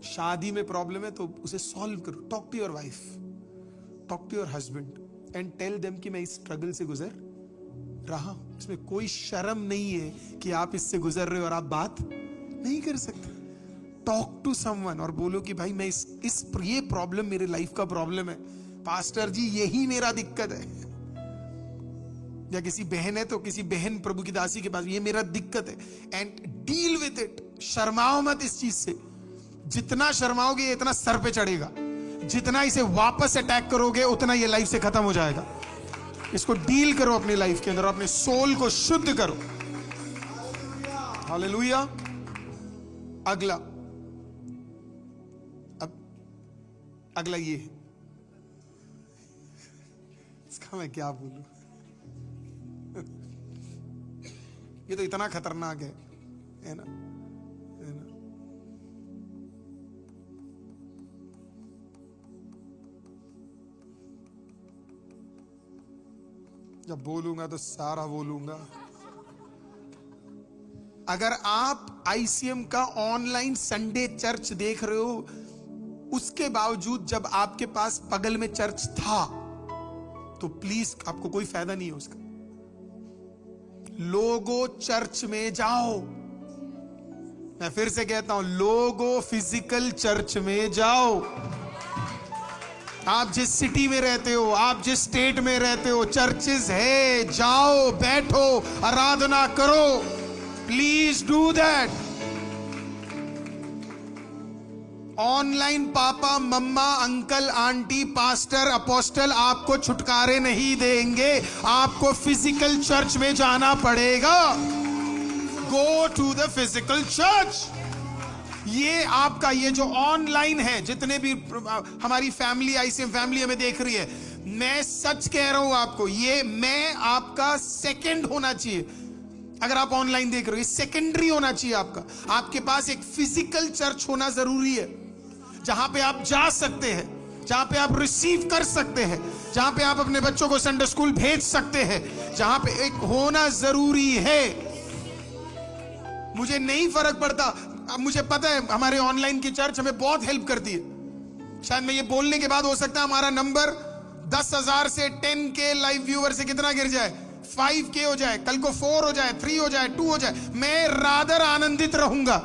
शादी में प्रॉब्लम है तो उसे सॉल्व करो। Talk to your wife, talk to your husband and tell them कि मैं इस स्ट्रगल से गुजर रहा हूं। इसमें कोई शर्म नहीं है कि आप इससे गुजर रहे हो और आप बात नहीं कर सकते। टॉक टू समवन और बोलो कि भाई मैं ये प्रॉब्लम मेरे लाइफ का प्रॉब्लम है, पास्टर जी यही मेरा दिक्कत है। या किसी बहन है तो किसी बहन प्रभु की दासी के पास, ये मेरा दिक्कत है, एंड डील विद इट। शर्माओ मत इस चीज से, जितना शर्माओगे ये इतना सर पे चढ़ेगा, जितना इसे वापस अटैक करोगे उतना ये लाइफ से खत्म हो जाएगा। इसको डील करो अपनी लाइफ के अंदर, अपने सोल को शुद्ध करो। हालेलुया। अगला, अब अगला ये है, इसका मैं क्या बोलूं, ये तो इतना खतरनाक है ना, है ना। जब बोलूंगा तो सारा बोलूंगा। अगर आप आईसीएम का ऑनलाइन संडे चर्च देख रहे हो, उसके बावजूद जब आपके पास बगल में चर्च था, तो प्लीज आपको कोई फायदा नहीं है उसका। लोगो चर्च में जाओ। मैं फिर से कहता हूं, लोगो फिजिकल चर्च में जाओ। आप जिस सिटी में रहते हो, आप जिस स्टेट में रहते हो, चर्चेस है, जाओ, बैठो, आराधना करो। Please do that. ऑनलाइन पापा मम्मा अंकल आंटी पास्टर अपोस्टल आपको छुटकारे नहीं देंगे, आपको फिजिकल चर्च में जाना पड़ेगा। Go to the physical church. ये आपका ये जो ऑनलाइन है, जितने भी हमारी फैमिली आईसीएम फैमिली हमें देख रही है, मैं सच कह रहा हूं आपको, ये मैं आपका सेकंड होना चाहिए। अगर आप ऑनलाइन देख रहे हो, ये सेकेंडरी होना चाहिए आपका। आपके पास एक फिजिकल चर्च होना जरूरी है, जहां पे आप जा सकते हैं, जहां पे आप रिसीव कर सकते हैं, जहां पे आप अपने बच्चों को संडे स्कूल भेज सकते हैं, जहां पे एक होना जरूरी है। मुझे नहीं फर्क पड़ता, मुझे पता है हमारे ऑनलाइन की चर्च हमें बहुत हेल्प करती है। शायद मैं ये बोलने के बाद हो सकता है हमारा नंबर 10,000 से 10K लाइव व्यूअर से कितना गिर जाए, 5K हो जाए, कल को 4 हो जाए, 3 हो जाए, 2 हो जाए, मैं रादर आनंदित रहूंगा।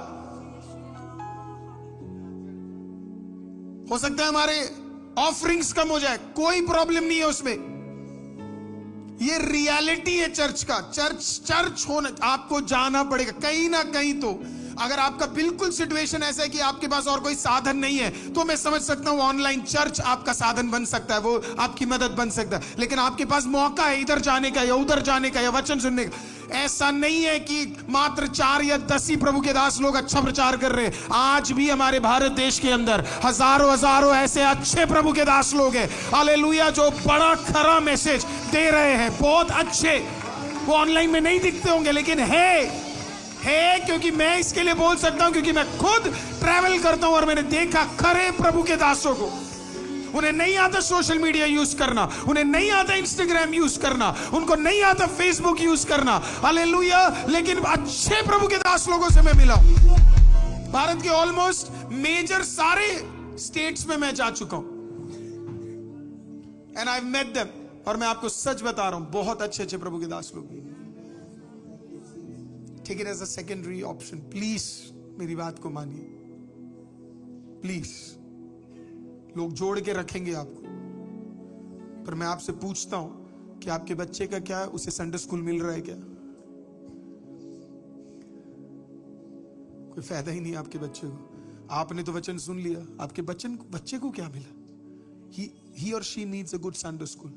हो सकता है हमारे ऑफरिंग्स कम हो जाए, कोई प्रॉब्लम नहीं है उसमें, ये रियलिटी है चर्च का। चर्च होना, आपको जाना पड़ेगा कहीं ना कहीं। तो अगर आपका बिल्कुल सिचुएशन ऐसा है कि आपके पास और कोई साधन नहीं है, तो मैं समझ सकता हूं ऑनलाइन चर्च आपका साधन बन सकता है, वो आपकी मदद बन सकता है। लेकिन आपके पास मौका है इधर जाने का या उधर जाने का या वचन सुनने का। ऐसा नहीं है कि मात्र 4 या 10 ही प्रभु के दास लोग अच्छा प्रचार कर रहे हैं। आज भी हमारे भारत देश के अंदर हजारों ऐसे अच्छे प्रभु के दास लोग हैं, हालेलुया, जो बड़ा खरा मैसेज दे रहे हैं, बहुत अच्छे। वो ऑनलाइन में नहीं दिखते होंगे, लेकिन है क्योंकि मैं इसके लिए बोल सकता हूं, क्योंकि मैं खुद ट्रैवल करता हूं और मैंने देखा खरे प्रभु के दासों को। उन्हें नहीं आता सोशल मीडिया यूज करना, उन्हें नहीं आता इंस्टाग्राम यूज करना, उनको नहीं आता फेसबुक यूज करना, हालेलुया, लेकिन अच्छे प्रभु के दास लोगों से मैं मिला हूं। भारत के ऑलमोस्ट मेजर सारे स्टेट्स में मैं जा चुका हूं, एंड आई मेट देम। और मैं आपको सच बता रहा हूं, बहुत अच्छे अच्छे प्रभु के दास लोग। Take it as a secondary option, please मेरी बात को मानिए, प्लीज। लोग जोड़ के रखेंगे आपको, पर मैं आपसे पूछता हूं कि आपके बच्चे का क्या है, उसे संडे स्कूल मिल रहा है क्या? कोई फायदा ही नहीं आपके बच्चे को। आपने तो वचन सुन लिया, आपके बच्चे को क्या मिला? ही और she needs a good Sunday school.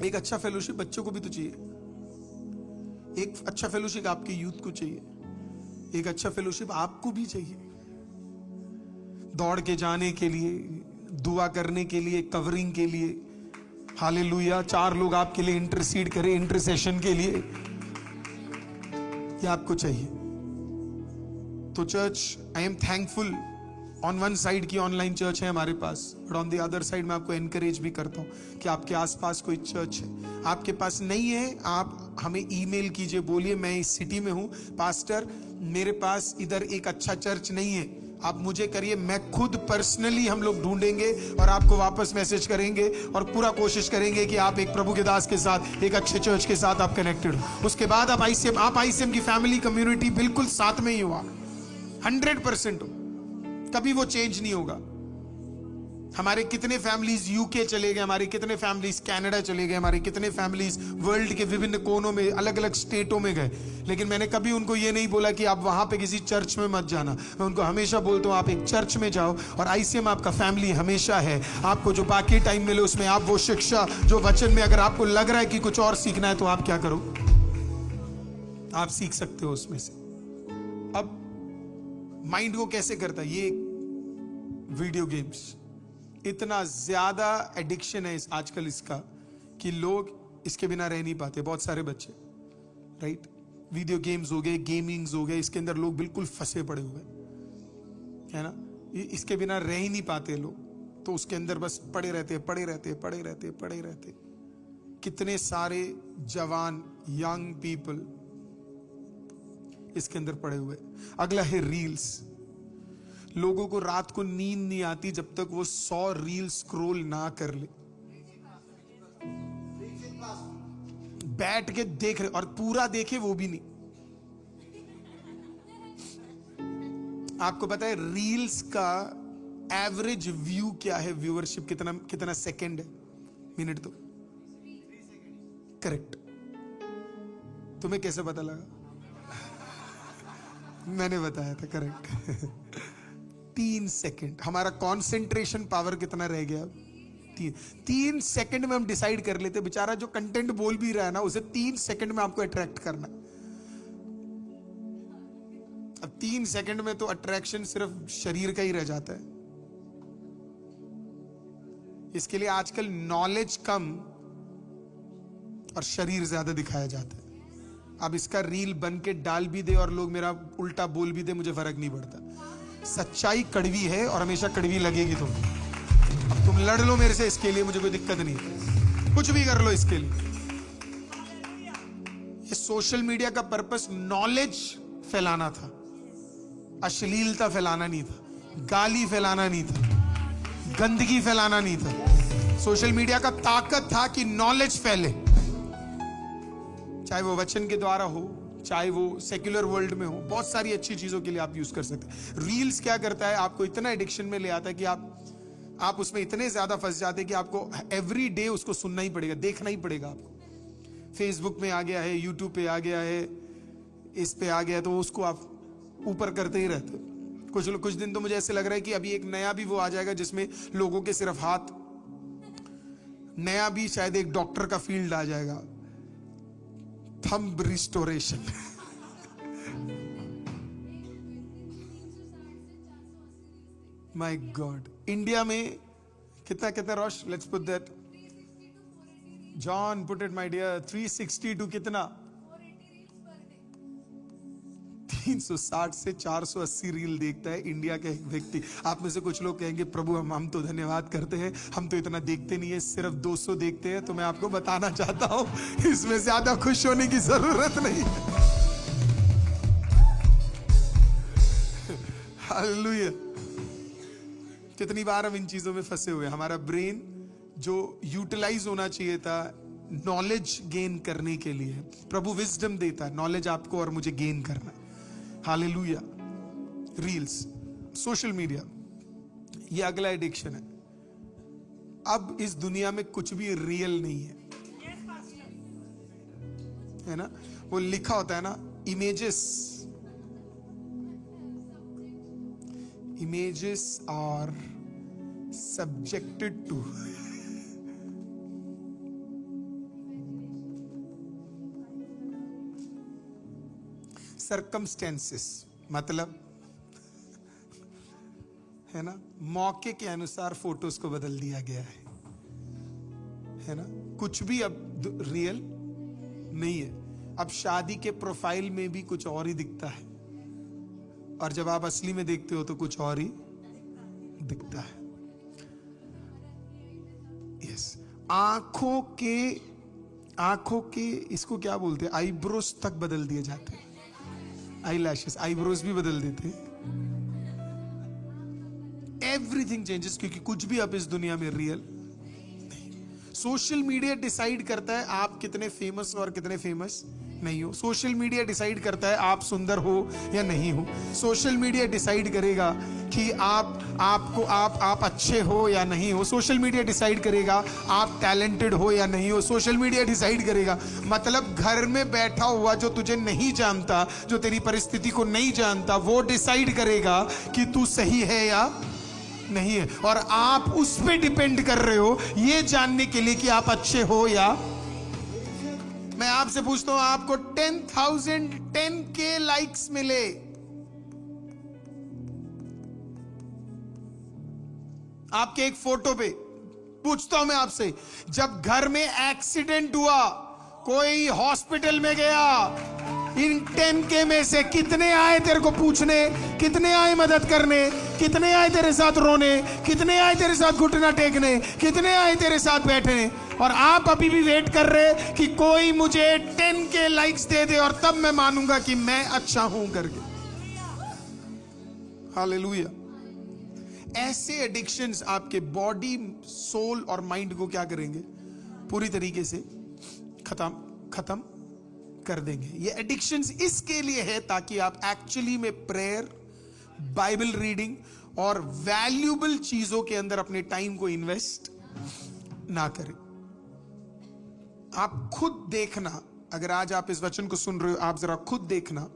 एक अच्छा फेलोशिप बच्चों को भी तो चाहिए। एक अच्छा फेलोशिप आपके यूथ को चाहिए, एक अच्छा फेलोशिप आपको भी चाहिए। दौड़ के जाने के लिए, दुआ करने के लिए, कवरिंग के लिए, हालेलुया, 4 लोग आपके लिए इंटरसीड करें, इंटरसेशन के लिए, ये आपको चाहिए। तो church, I am thankful on one side की ऑनलाइन चर्च है हमारे पास, but on the other side मैं आपको एनकरेज भी करता हूं कि आपके आसपास कोई चर्च है। आपके पास नहीं है, आप हमें ईमेल कीजिए, बोलिए मैं इस सिटी में हूं पास्टर, मेरे पास इधर एक अच्छा चर्च नहीं है। आप मुझे करिए, मैं खुद पर्सनली, हम लोग ढूंढेंगे और आपको वापस मैसेज करेंगे और पूरा कोशिश करेंगे कि आप एक प्रभु के दास के साथ, एक अच्छे चर्च के साथ आप कनेक्टेड हो। उसके बाद आप आईसीएम की फैमिली कम्युनिटी बिल्कुल साथ में ही हुआ, 100% हो। कभी वो चेंज नहीं होगा। हमारे कितने फैमिलीज यूके चले गए, हमारे कितने फैमिलीज कनाडा चले गए, हमारे कितने फैमिलीज वर्ल्ड के विभिन्न कोनों में, अलग अलग स्टेटों में गए, लेकिन मैंने कभी उनको ये नहीं बोला कि आप वहां पे किसी चर्च में मत जाना। मैं उनको हमेशा बोलता हूं आप एक चर्च में जाओ, और आईसीएम आपका फैमिली हमेशा है। आपको जो बाकी टाइम मिले उसमें आप वो शिक्षा, जो वचन में अगर आपको लग रहा है कि कुछ और सीखना है, तो आप क्या करो, आप सीख सकते हो उसमें से। अब माइंड को कैसे करता है ये वीडियो गेम्स, इतना ज्यादा एडिक्शन है आजकल इसका कि लोग इसके बिना रह नहीं पाते। बहुत सारे बच्चे, राइट, वीडियो गेम्स हो गए, गेमिंग्स हो गए, इसके अंदर लोग बिल्कुल फंसे पड़े हुए है ना, इसके बिना रह ही नहीं पाते लोग, तो उसके अंदर बस पड़े रहते। कितने सारे जवान यंग पीपल इसके अंदर पड़े हुए। अगला है रील्स। लोगों को रात को नींद नहीं आती जब तक वो 100 रील स्क्रॉल ना कर ले, बैठ के देख रहे, और पूरा देखे वो भी नहीं। आपको पता है रील्स का एवरेज व्यू क्या है, व्यूअरशिप कितना सेकंड है, मिनट तो करेक्ट। तुम्हें कैसे पता लगा? मैंने बताया था, करेक्ट। 3 सेकंड। हमारा कंसंट्रेशन पावर कितना रह गया? 3 सेकंड में हम डिसाइड कर लेते, बेचारा जो कंटेंट बोल भी रहा है ना, उसे 3 सेकंड में आपको अट्रैक्ट करना। अब 3 सेकंड में तो अट्रैक्शन सिर्फ शरीर का ही रह जाता है। इसके लिए आजकल नॉलेज कम और शरीर ज्यादा दिखाया जाता है। अब इसका रील बन के डाल भी दे और लोग मेरा उल्टा बोल भी दे, मुझे फर्क नहीं पड़ता। सच्चाई कड़वी है और हमेशा कड़वी लगेगी तुम्हें। अब तुम लड़ लो मेरे से इसके लिए, मुझे कोई दिक्कत नहीं, कुछ भी कर लो इसके लिए। ये सोशल मीडिया का पर्पस नॉलेज फैलाना था, अश्लीलता फैलाना नहीं था, गाली फैलाना नहीं था, गंदगी फैलाना नहीं था। सोशल मीडिया का ताकत था कि नॉलेज फैले, चाहे वो वचन के द्वारा हो, चाहे वो सेक्युलर वर्ल्ड में हो, बहुत सारी अच्छी चीजों के लिए आप यूज कर सकते हैं। रील्स क्या करता है, आपको इतना एडिक्शन में ले आता है कि आप आप उसमें इतने ज्यादा फंस जाते कि आपको एवरी डे उसको सुनना ही पड़ेगा, देखना ही पड़ेगा आपको। फेसबुक में आ गया है, यूट्यूब पे आ गया है, इस पे आ गया है, तो उसको आप ऊपर करते ही रहते हो। कुछ दिन तो मुझे ऐसे लग रहा है कि अभी एक नया भी वो आ जाएगा जिसमें लोगों के सिर्फ हाथ, नया भी शायद एक डॉक्टर का फील्ड आ जाएगा, thumb restoration. My God, India में कितना कितना रोश, let's put that, John put it my dear, 360 to कितना, 360 से 480 रील देखता है इंडिया का एक व्यक्ति। आप में से कुछ लोग कहेंगे प्रभु हम तो धन्यवाद करते हैं, हम तो इतना देखते नहीं है, सिर्फ 200 देखते हैं। तो मैं आपको बताना चाहता हूं इसमें ज्यादा खुश होने की जरूरत नहीं। हालेलुया। कितनी बार हम इन चीजों में फंसे हुए, हमारा ब्रेन जो यूटिलाइज होना चाहिए था नॉलेज गेन करने के लिए, प्रभु विजडम देता है, नॉलेज आपको और मुझे गेन करना है। हालेलुया। रील्स, सोशल मीडिया, ये अगला एडिक्शन है। अब इस दुनिया में कुछ भी रियल नहीं है ना? वो लिखा होता है ना, images are subjected to circumstances, मतलब है ना, मौके के अनुसार फोटोज को बदल दिया गया है ना? कुछ भी अब रियल नहीं है। अब शादी के प्रोफाइल में भी कुछ और ही दिखता है, और जब आप असली में देखते हो तो कुछ और ही दिखता है। यस, आंखों के इसको क्या बोलते हैं, आईब्रोज तक बदल दिए जाते हैं, आई लैशेस, आईब्रोज भी बदल देते हैं। एवरीथिंग चेंजेस, क्योंकि कुछ भी अब इस दुनिया में रियल नहीं। सोशल मीडिया डिसाइड करता है आप कितने फेमस और कितने फेमस नहीं हो। सोशल मीडिया डिसाइड करता है आप सुंदर हो या नहीं हो। सोशल मीडिया डिसाइड करेगा कि आप अच्छे हो या नहीं हो। सोशल मीडिया डिसाइड करेगा आप टैलेंटेड हो या नहीं हो। सोशल मीडिया डिसाइड करेगा, मतलब घर में बैठा हुआ जो तुझे नहीं जानता, जो तेरी परिस्थिति को नहीं जानता, वो डिसाइड करेगा कि तू सही है या नहीं है। और आप उस पे डिपेंड कर रहे हो ये जानने के लिए कि आप अच्छे हो या। मैं आपसे पूछता हूं, आपको 10K लाइक्स मिले, आपके एक फोटो पे, पूछता हूं मैं आपसे, जब घर में एक्सीडेंट हुआ, कोई हॉस्पिटल में गया, इन 10K में से कितने आए तेरे को पूछने, कितने आए मदद करने, कितने आए तेरे साथ रोने, कितने आए तेरे साथ घुटना टेकने, कितने आए तेरे साथ बैठने? और आप अभी भी वेट कर रहे कि कोई मुझे 10K लाइक्स दे दे और तब मैं मानूंगा कि मैं अच्छा हूं करके। हालेलुया। ऐसे एडिक्शंस आपके बॉडी, सोल और माइंड को क्या करेंगे? पूरी तरीके से खत्म कर देंगे। ये एडिक्शंस इसके लिए है ताकि आप एक्चुअली में प्रेयर, बाइबल रीडिंग और वैल्यूएबल चीजों के अंदर अपने टाइम को इन्वेस्ट ना करें। आप खुद देखना, अगर आज आप इस वचन को सुन रहे हो, आप जरा खुद देखना,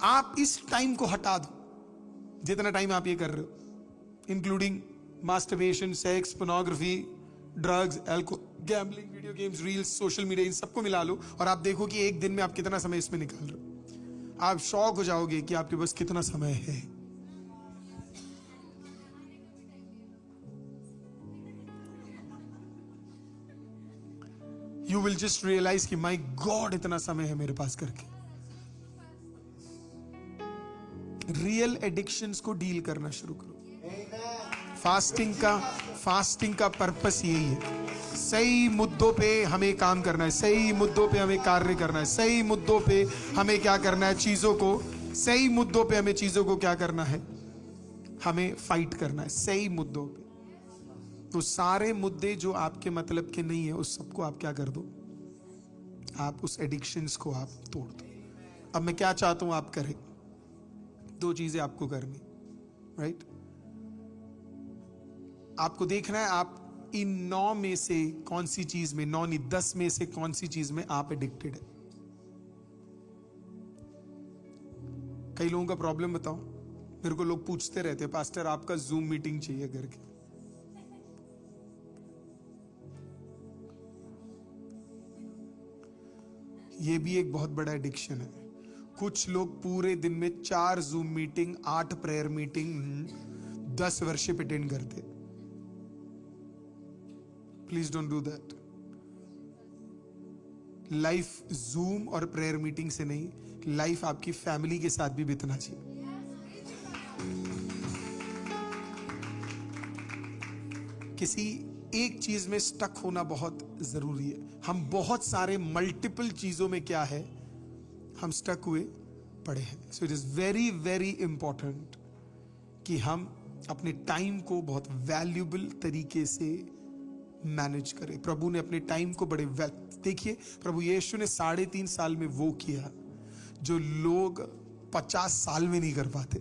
आप इस टाइम को हटा दो, जितना टाइम आप ये कर रहे हो, including masturbation, sex, pornography, drugs, alcohol, gambling, video games, reels, social media, इन सबको मिला लो और आप देखो कि एक दिन में आप कितना समय इसमें निकाल रहे हो। आप शॉक हो जाओगे कि आपके पास कितना समय है। यू विल जस्ट रियलाइज कि माय गॉड इतना समय है मेरे पास करके। रियल एडिक्शंस को डील करना शुरू करो। फास्टिंग का पर्पस यही है, सही मुद्दों पे हमें काम करना है, सही मुद्दों पे हमें कार्य करना है, सही मुद्दों पे हमें क्या करना है, सही मुद्दों पे हमें चीजों को क्या करना है, हमें फाइट करना है सही मुद्दों पे। तो सारे मुद्दे जो आपके मतलब के नहीं है, उस सबको आप क्या कर दो, आप उस एडिक्शंस को आप तोड़ दो। अब मैं क्या चाहता हूं आप करें, दो चीजें आपको करनी, राइट? आपको देखना है आप इन 9 में से कौन सी चीज में, 9 नहीं 10 में से कौन सी चीज में आप एडिक्टेड है। कई लोगों का प्रॉब्लम बताऊं, मेरे को लोग पूछते रहते, पास्टर आपका जूम मीटिंग चाहिए घर की। ये भी एक बहुत बड़ा एडिक्शन है। कुछ लोग पूरे दिन में 4 Zoom meeting, 8 prayer meeting, 10 worship attend करते। Please don't do that. Life Zoom और प्रेयर मीटिंग से नहीं, लाइफ आपकी फैमिली के साथ भी बीतना चाहिए। किसी एक चीज में स्टक होना बहुत जरूरी है। हम बहुत सारे मल्टीपल चीजों में क्या है, हम स्टक हुए पड़े हैं। So it is very very important कि हम अपने टाइम को बहुत वैल्यूबल तरीके से मैनेज करें। प्रभु ने अपने टाइम को बड़े देखिए, प्रभु यीशु ने 3.5 साल में वो किया जो लोग 50 साल में नहीं कर पाते,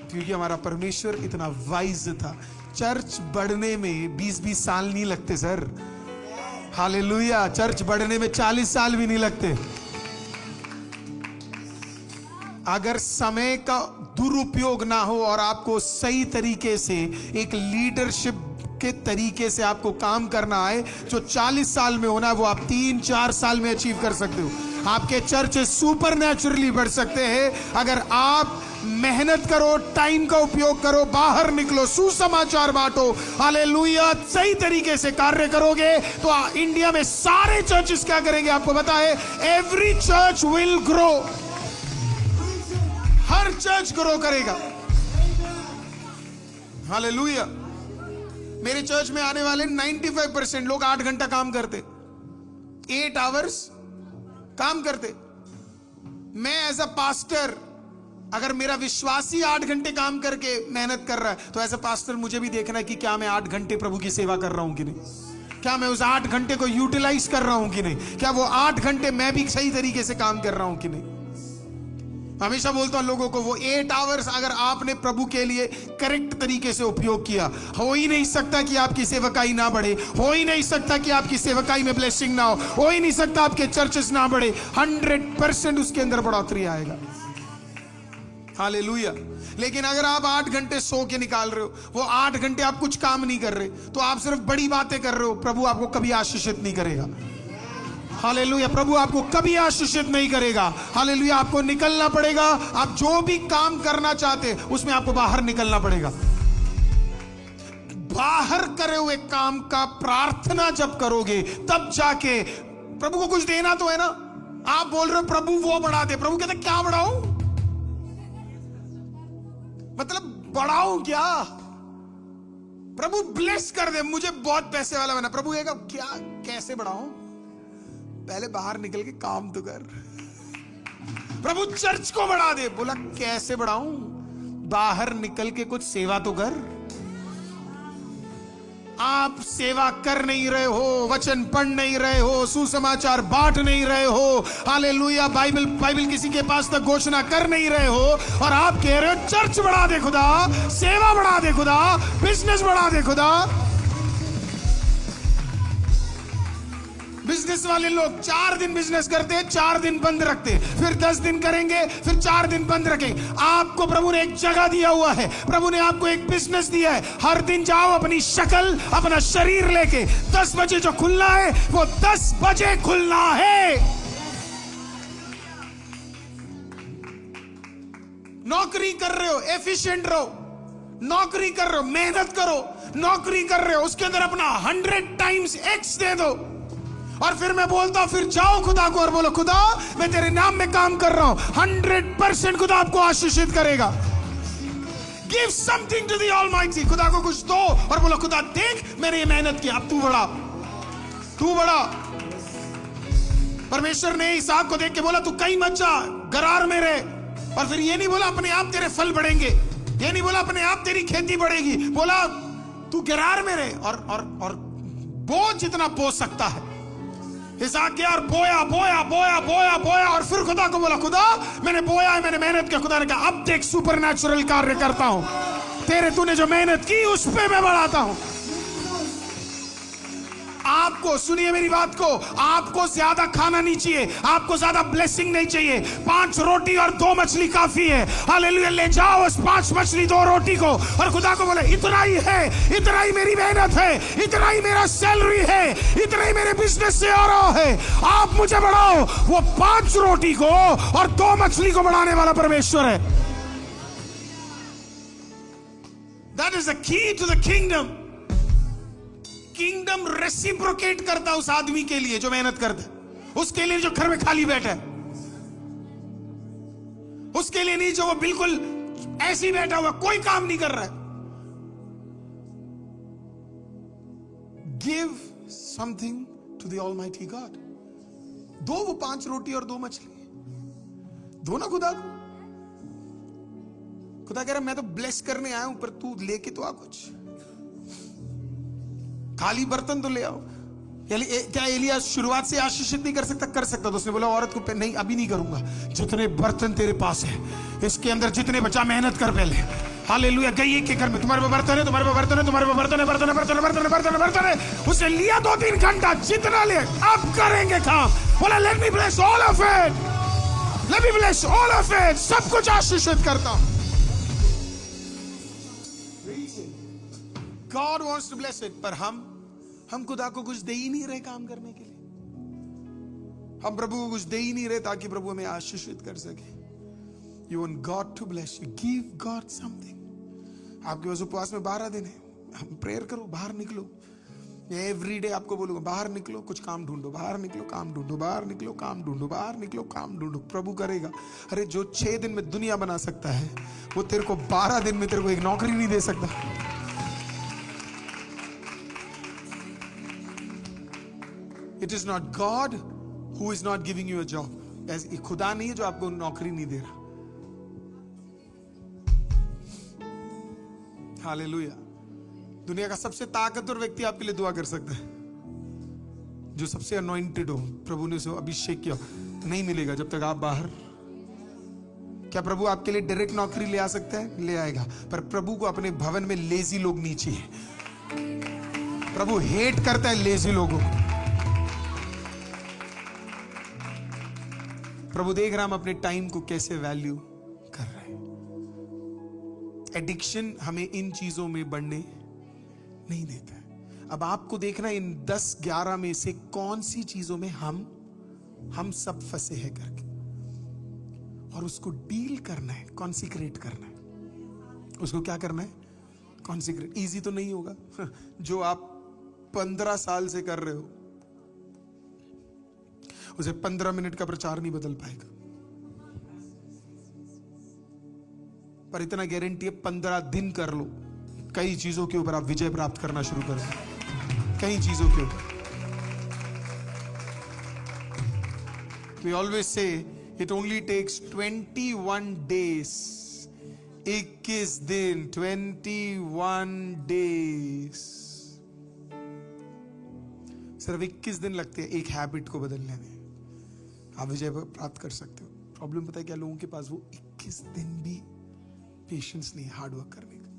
क्योंकि हमारा परमेश्वर इतना वाइज था। चर्च बढ़ने में 20-20 साल नहीं लगते सर, हालेलुया। चर्च बढ़ने में 40 साल भी नहीं लगते। अगर समय का दुरुपयोग ना हो और आपको सही तरीके से एक लीडरशिप के तरीके से आपको काम करना आए, जो 40 साल में होना है वो आप 3-4 साल में अचीव कर सकते हो। आपके चर्च सुपर नेचुरली बढ़ सकते हैं अगर आप मेहनत करो, टाइम का उपयोग करो, बाहर निकलो, सुसमाचार बांटो, हालेलुया। सही तरीके से कार्य करोगे तो इंडिया में सारे चर्चेस क्या करेंगे आपको पता है? Every church will grow. Her church grow करेगा, हालेलुया। मेरे चर्च में आने वाले 95% लोग 8 घंटा काम करते, 8 आवर्स काम करते। मैं एज अ पास्टर, अगर मेरा विश्वासी 8 घंटे काम करके मेहनत कर रहा है, तो एज अ पास्टर मुझे भी देखना है कि क्या मैं 8 घंटे प्रभु की सेवा कर रहा हूं कि नहीं, क्या मैं उस 8 घंटे को यूटिलाइज कर रहा हूं कि नहीं, क्या वो 8 घंटे मैं भी सही तरीके से काम कर रहा हूं कि नहीं। हमेशा बोलता हूं लोगों को, वो 8 आवर्स अगर आपने प्रभु के लिए करेक्ट तरीके से उपयोग किया, हो ही नहीं सकता कि आपकी सेवकाई ना बढ़े, हो ही नहीं सकता कि आपकी सेवकाई में ब्लेसिंग ना हो ही नहीं सकता आपके चर्चेस ना बढ़े। 100% उसके अंदर बढ़ोतरी आएगा, हालेलुया। लेकिन अगर आप 8 घंटे सो के निकाल रहे हो, वो 8 घंटे आप कुछ काम नहीं कर रहे, तो आप सिर्फ बड़ी बातें कर रहे हो, प्रभु आपको कभी आशीषित नहीं करेगा, हालेलुया। प्रभु आपको कभी आशीषित नहीं करेगा, हालेलुया। आपको निकलना पड़ेगा, आप जो भी काम करना चाहते उसमें आपको बाहर निकलना पड़ेगा। बाहर करे हुए काम का प्रार्थना जब करोगे, तब जाके प्रभु को कुछ देना तो है ना। आप बोल रहे हो प्रभु वो बढ़ा दे, प्रभु कहते क्या बढ़ाऊं, मतलब बढ़ाऊं क्या? प्रभु ब्लेस कर दे, मुझे बहुत पैसे वाला बना। प्रभु कहेगा क्या, कैसे बढ़ाऊं? पहले बाहर निकल के काम तो कर। प्रभु चर्च को बढ़ा दे, बोला कैसे बढ़ाऊं? बाहर निकल के कुछ सेवा तो कर। आप सेवा कर नहीं रहे हो, वचन पढ़ नहीं रहे हो, सुसमाचार बांट नहीं रहे हो, हालेलुया। बाइबल किसी के पास तक घोषणा कर नहीं रहे हो, और आप कह रहे हो चर्च बढ़ा दे खुदा, सेवा बढ़ा दे खुदा, बिजनेस बढ़ा दे खुदा। बिजनेस वाले लोग 4 दिन बिजनेस करते हैं, 4 दिन बंद रखते, फिर 10 दिन करेंगे, फिर 4 दिन बंद रखेंगे। आपको प्रभु ने एक जगह दिया हुआ है, प्रभु ने आपको एक बिजनेस दिया है। हर दिन जाओ अपनी शक्ल, अपना शरीर लेके, 10 बजे जो खुलना है वो 10 बजे खुलना है। नौकरी कर रहे हो, एफिशिएंट रहो। नौकरी कर रहे हो, मेहनत करो। नौकरी कर रहे हो, उसके अंदर अपना 100 टाइम्स एक्स दे दो। और फिर मैं बोलता हूं, फिर जाओ खुदा को और बोलो खुदा मैं तेरे नाम में काम कर रहा हूं, 100% खुदा आपको आशीषित करेगा। Give something to the almighty, खुदा को कुछ दो और बोलो खुदा देख मैंने ये मेहनत की, अब तू बढ़ा, तू बढ़ा। परमेश्वर ने इसहाक को देख के बोला तू कहीं मत जा, गरार में रह। और फिर ये नहीं बोला अपने आप तेरे फल बढ़ेंगे, ये नहीं बोला अपने आप तेरी खेती बढ़ेगी, बोला तू गरार में रह और बो जितना बो सकता है। इसहाक गया और बोया बोया बोया बोया बोया, और फिर खुदा को बोला खुदा मैंने बोया है, मैंने मेहनत किया। खुदा ने कहा अब देख सुपरनैचुरल कार्य करता हूं। तूने जो मेहनत की उस पे मैं बढ़ाता हूं। आपको, सुनिए मेरी बात को, आपको ज्यादा खाना नहीं चाहिए, आपको ज्यादा ब्लेसिंग नहीं चाहिए। 5 रोटी और 2 मछली काफी है। हालेलुया। ले जाओ उस 5 मछली 2 रोटी को और खुदा को बोले इतना ही है, इतना ही मेरी मेहनत है, इतना ही मेरा सैलरी है, इतना ही मेरे बिजनेस से आ रहा है, आप मुझे बढ़ाओ। वो 5 रोटी को और 2 मछली को बढ़ाने वाला परमेश्वर है। That is the key to the kingdom. Kingdom reciprocate करता उस आदमी के लिए जो मेहनत करता है, उसके लिए जो घर में खाली बैठा है, उसके लिए नहीं जो वो बिल्कुल ऐसे ही बैठा हुआ कोई काम नहीं कर रहा है। Give something to the almighty God. दो वो 5 रोटी और 2 मछली, दो ना खुदा को। खुदा कह रहा मैं तो ब्लेस करने आया हूं, पर तू लेके तो आ कुछ। खाली बर्तन तो ले आओ। क्या एलिया शुरुआत से आशीषित नहीं कर सकता? कर सकता। तो उसने बोला औरत को नहीं, अभी नहीं करूंगा। जितने बर्तन तेरे पास है इसके अंदर जितने बचा मेहनत कर पहले। हालेलुया। गई एक के घर में, तुम्हारे पे बर्तन है, तुम्हारे पे बर्तन है, तुम्हारे पे बर्तन है, बर्तन है, बर्तन है, बर्तन है, बर्तन है, बर्तन है। उसने लिया 2-3 घंटा, जितना ले अब करेंगे काम। बोला let me bless all of it, let me bless all of it. सब कुछ आशीषित करता हूं। God wants to bless it, पर हम खुदा को कुछ दे ही नहीं रहे काम करने के लिए। हम प्रभु को कुछ दे ही नहीं रहे ताकि प्रभु हमें आशीषित कर सके। You want God to bless you, give God something. आपके पास उपवास में 12 दिन है, हम प्रेयर करो, बाहर निकलो। एवरी डे आपको बोलूंगा बाहर निकलो, कुछ काम ढूंढो, बाहर निकलो, काम ढूंढो, बाहर निकलो, काम ढूंढो, बाहर निकलो, काम ढूंढो। प्रभु करेगा। अरे जो 6 दिन में दुनिया बना सकता है, वो तेरे को 12 दिन में तेरे को एक नौकरी नहीं दे सकता। It is not God who is not giving you a job. ऐसे खुदा नहीं है जो आपको नौकरी नहीं दे रहा। हालेलुया। दुनिया का सबसे ताकतवर व्यक्ति आपके लिए दुआ कर सकता है, जो सबसे अनॉइंटेड हो, प्रभु ने उसे अभिषेक किया। नहीं मिलेगा जब तक आप बाहर। क्या प्रभु आपके लिए डायरेक्ट नौकरी ले आ सकता है? ले आएगा, पर प्रभु को अपने भवन में लेजी लोग नहीं चाहिए। प्रभु हेट करता है लेजी लोगों को। प्रभु देख रहा हम अपने टाइम को कैसे वैल्यू कर रहे हैं। एडिक्शन हमें इन चीजों में बढ़ने नहीं देता है। अब आपको देखना इन 10-11 में से कौन सी चीजों में हम सब फंसे हैं करके, और उसको डील करना है, कॉन्सिक्रेट करना है। उसको क्या करना है? कॉन्सिक्रेट। इजी तो नहीं होगा। जो आप 15 साल से कर रहे हो, उसे 15 मिनट का प्रचार नहीं बदल पाएगा, पर इतना गारंटी है 15 दिन कर लो, कई चीजों के ऊपर आप विजय प्राप्त करना शुरू कर दो। कई चीजों के ऊपर। We always say it only takes 21 days. 21 दिन, 21 days। सिर्फ 21 दिन लगते हैं एक हैबिट को बदलने में। आप विजय प्राप्त कर सकते हो। प्रॉब्लम पता है क्या? लोगों के पास वो 21 दिन भी पेशेंस नहीं, हार्ड वर्क करने का।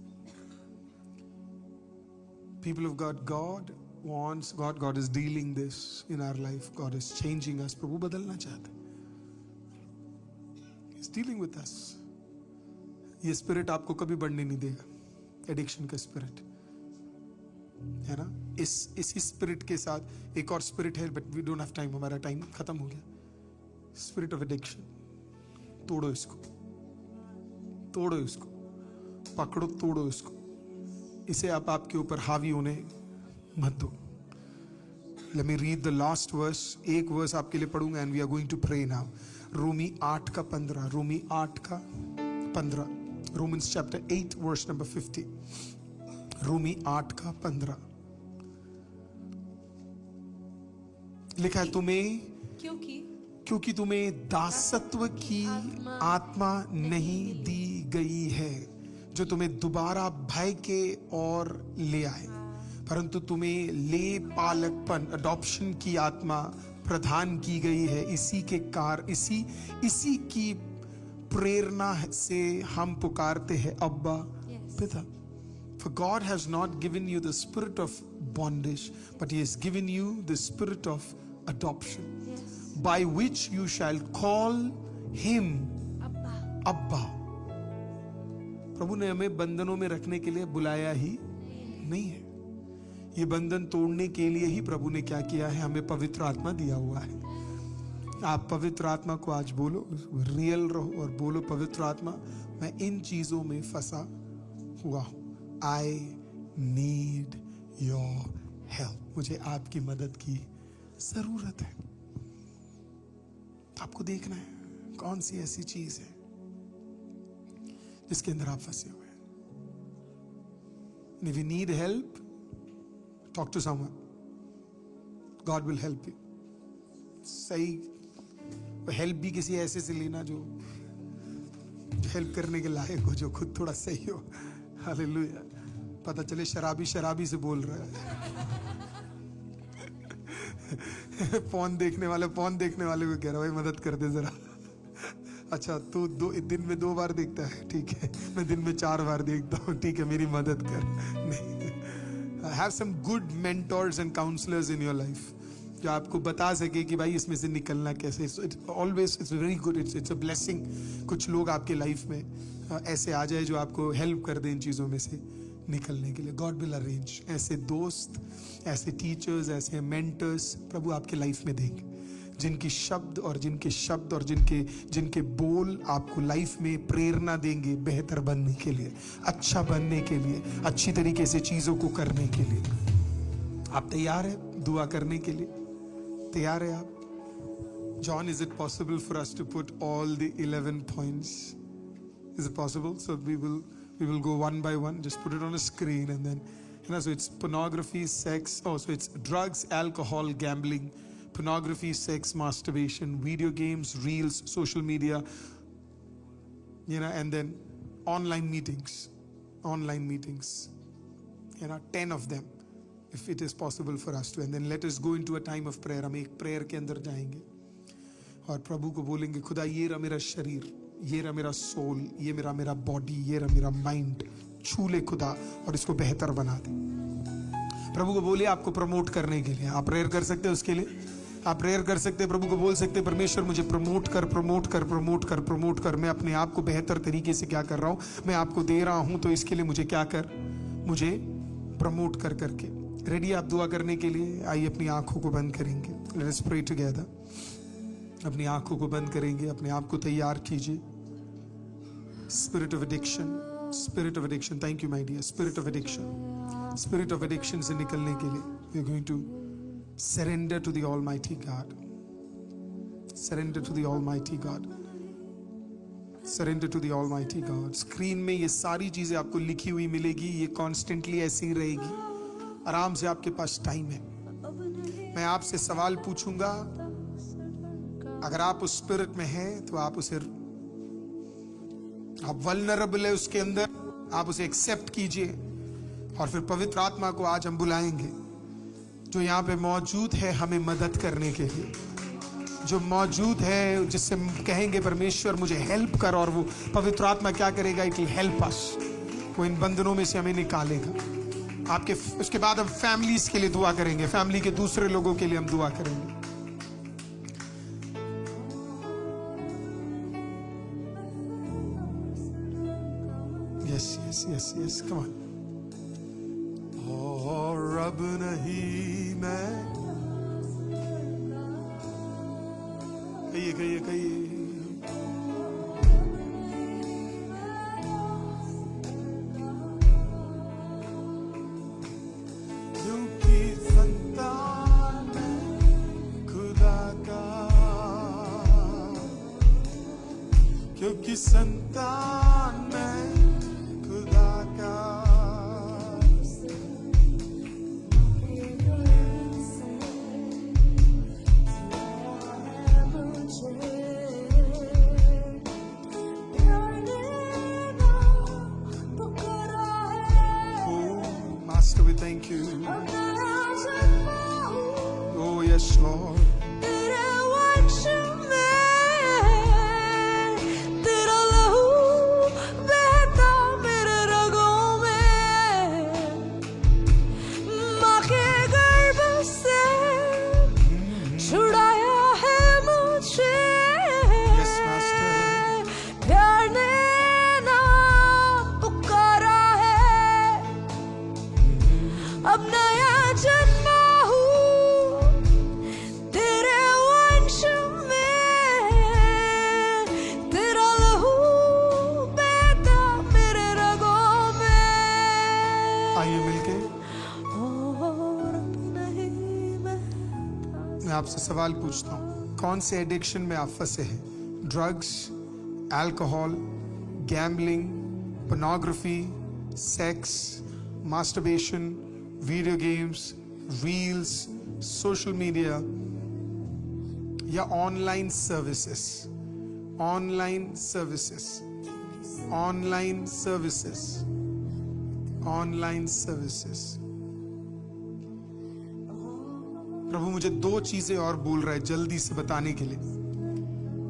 People of God, God wants, God is dealing this in our life. God is changing us. प्रभु बदलना चाहता है। He's dealing with us. ये स्पिरिट आपको कभी बढ़ने नहीं देगा, एडिक्शन का स्पिरिट है ना। इसी स्पिरिट के साथ एक और स्पिरिट है, but we don't have time, हमारा टाइम खत्म हो गया। Spirit of addiction. तोड़ो इसको, तोड़ो इसको, पकड़ो, तोड़ो इसको। इसे आप आपके ऊपर हावी होने मत दो। Let me read the last verse. एक वर्स आपके लिए पढ़ूंगा and we are going to pray now. रोमी 8 का 15, रोमी 8 का 15, Romans chapter 8 verse number 50, रोमी 8 का 15 लिखा है, क्योंकि तुम्हें दासत्व की आत्मा नहीं दी गई है जो तुम्हें दोबारा भय के ओर ले आए, परंतु तुम्हें ले पालकपन, अडॉप्शन की आत्मा प्रदान की गई है। इसी की प्रेरणा से हम पुकारते हैं अब्बा पिता। For God has not given you the spirit of bondage, but He has given you the spirit of adoption, by which you shall call Him Abba. प्रभु ने हमें बंधनों में रखने के लिए बुलाया ही नहीं है। ये बंधन तोड़ने के लिए ही प्रभु ने क्या किया है, हमें पवित्र आत्मा दिया हुआ है। आप पवित्र आत्मा को आज बोलो, रियल रहो और बोलो, पवित्र आत्मा मैं इन चीजों में फंसा हुआ हूं। I need your help. मुझे आपकी मदद की जरूरत है। आपको देखना है कौन सी ऐसी चीज है जिसके अंदर आप फंसे हुए हैं। If you need help, talk to someone. God will help you. सही हेल्प भी किसी ऐसे से लेना जो हेल्प करने के लायक हो, जो खुद थोड़ा सही हो। हालेलुया। पता चले शराबी से बोल रहा है। फोन देखने वाले को कह रहा है भाई मदद कर दे जरा। अच्छा तू दिन में 2 बार देखता है, ठीक है, मैं दिन में 4 बार देखता हूँ, ठीक है, मेरी मदद कर। नहीं, have some good mentors and counsellors in your life जो आपको बता सके कि भाई इसमें से निकलना कैसे। It's very good, it's a blessing. कुछ लोग आपके लाइफ में ऐसे आ जाए जो आपको हेल्प कर दे इन चीज़ों में से निकलने के लिए। गॉड विल अरेंज ऐसे दोस्त, ऐसे टीचर्स, ऐसे मेंटर्स प्रभु आपके लाइफ में देंगे, जिनके शब्द और जिनके बोल आपको लाइफ में प्रेरणा देंगे बेहतर बनने के लिए, अच्छा बनने के लिए, अच्छी तरीके से चीज़ों को करने के लिए। आप तैयार है दुआ करने के लिए? तैयार है आप? John, is it possible for us to put all the 11 points? Is it possible? So we will go one by one. Just put it on a screen and then, so it's pornography, sex. So it's drugs, alcohol, gambling, pornography, sex, masturbation, video games, reels, social media, and then online meetings, 10 of them. If it is possible for us to, and then let us go into a time of prayer. हम एक प्रेयर के अंदर जाएंगे और प्रभु को बोलेंगे, खुदा ये रहा मेरा शरीर, ये रहा मेरा सोल, ये मेरा बॉडी, ये रहा मेरा माइंड, छू ले खुदा और इसको बेहतर बना दे। प्रभु को बोलिए आपको प्रमोट करने के लिए। आप प्रेयर कर सकते हैं उसके लिए। आप प्रेयर कर सकते हैं, प्रभु को बोल सकते हैं, परमेश्वर मुझे प्रमोट कर। मैं अपने आप को बेहतर तरीके से क्या कर रहा हूँ, मैं आपको दे रहा हूँ, तो इसके लिए मुझे क्या कर, मुझे प्रमोट कर करके। रेडी आप दुआ करने के लिए? आइए अपनी आंखों को बंद करेंगे। Let us pray together. अपनी आंखों को बंद करेंगे, अपने आप को तैयार कीजिए। Spirit of addiction, thank you my dear. Spirit of addiction से निकलने के लिए we are going to surrender to the almighty God. Surrender to the almighty God. Screen में ये सारी चीजें आपको लिखी हुई मिलेगी, ये कॉन्स्टेंटली ऐसी ही रहेगी। आराम से आपके पास टाइम है। मैं आपसे सवाल पूछूंगा, अगर आप उस स्पिरिट में हैं तो आप उसे, आप वल्नरेबल है उसके अंदर, आप उसे एक्सेप्ट कीजिए। और फिर पवित्र आत्मा को आज हम बुलाएंगे जो यहाँ पे मौजूद है हमें मदद करने के लिए, जो मौजूद है, जिससे कहेंगे परमेश्वर मुझे हेल्प कर, और वो पवित्र आत्मा क्या करेगा, इट विल हेल्प अस। वो इन बंधनों में से हमें निकालेगा। आपके उसके बाद हम फैमिलीज के लिए दुआ करेंगे, फैमिली के दूसरे लोगों के लिए हम दुआ करेंगे। Yes come on. और अब नहीं मैं, कहिए क्योंकि संतान में खुदा का। Master, we thank you. Oh yes, Lord. नया जन्मा हूँ तेरे वंश में, तेरा लहू बहता मेरे रगों में। आइए मिलके और नहीं मैं आपसे सवाल पूछता हूँ, कौन से एडिक्शन में आप फंसे हैं? Drugs, alcohol, gambling, pornography, sex, masturbation, video games, reels, social media या online services? Online services, online services, online services. प्रभु मुझे दो चीजें और बोल रहा है जल्दी से बताने के लिए।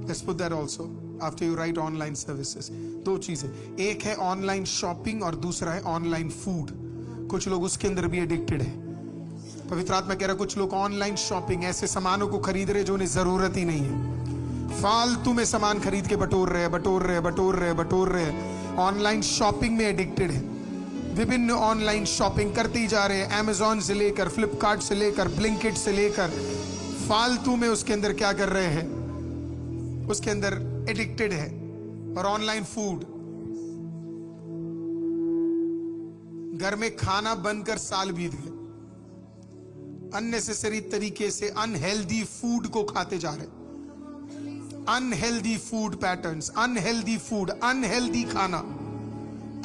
Let's put that also after you write online services. दो चीजें, एक है ऑनलाइन शॉपिंग और दूसरा है ऑनलाइन फूड। कुछ लोग उसके अंदर भी एडिक्टेड है। पवित्र आत्मा कह रहा है कुछ लोग ऑनलाइन शॉपिंग, ऐसे सामानों को खरीद रहे जो उन्हें जरूरत ही नहीं है, फालतू में सामान खरीद के बटोर रहे। ऑनलाइन शॉपिंग में एडिक्टेड है। विभिन्न ऑनलाइन शॉपिंग करते ही जा रहे हैं, अमेजॉन से लेकर, फ्लिपकार्ट से लेकर, ब्लिंकिट से लेकर, फालतू में उसके अंदर क्या कर रहे हैं, उसके अंदर एडिक्टेड है। और ऑनलाइन फूड, घर में खाना बनकर साल बीत गए, अननेसेसरी तरीके से अनहेल्दी फूड को खाते जा रहे, unhealthy food patterns, unhealthy food, unhealthy खाना,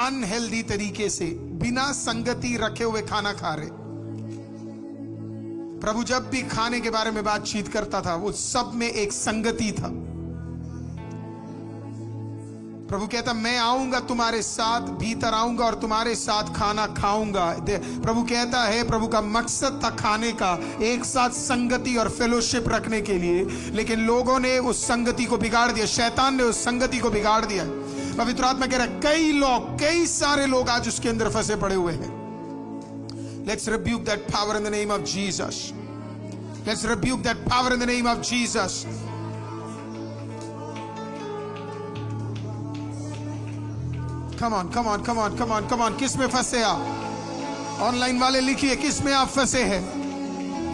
अनहेल्दी तरीके से बिना संगति रखे हुए खाना खा रहे। प्रभु जब भी खाने के बारे में बातचीत करता था वो सब में एक संगति था। प्रभु कहता मैं आऊंगा तुम्हारे साथ, भीतर आऊंगा और तुम्हारे साथ खाना खाऊंगा। प्रभु कहता है, प्रभु का मकसद था खाने का, एक साथ संगति और फेलोशिप रखने के लिए, लेकिन लोगों ने उस संगति को बिगाड़ दिया, शैतान ने उस संगति को बिगाड़ दिया। पवित्र आत्मा कह रहा है कई लोग, कई सारे लोग आज उसके अंदर फंसे पड़े हुए हैं। Let's rebuke that power in the name of Jesus. Let's rebuke that power in the name of Jesus. Come on, come on, come on, come on, come on. किस में फंसे आप? ऑनलाइन वाले लिखिए किस में आप फंसे हैं,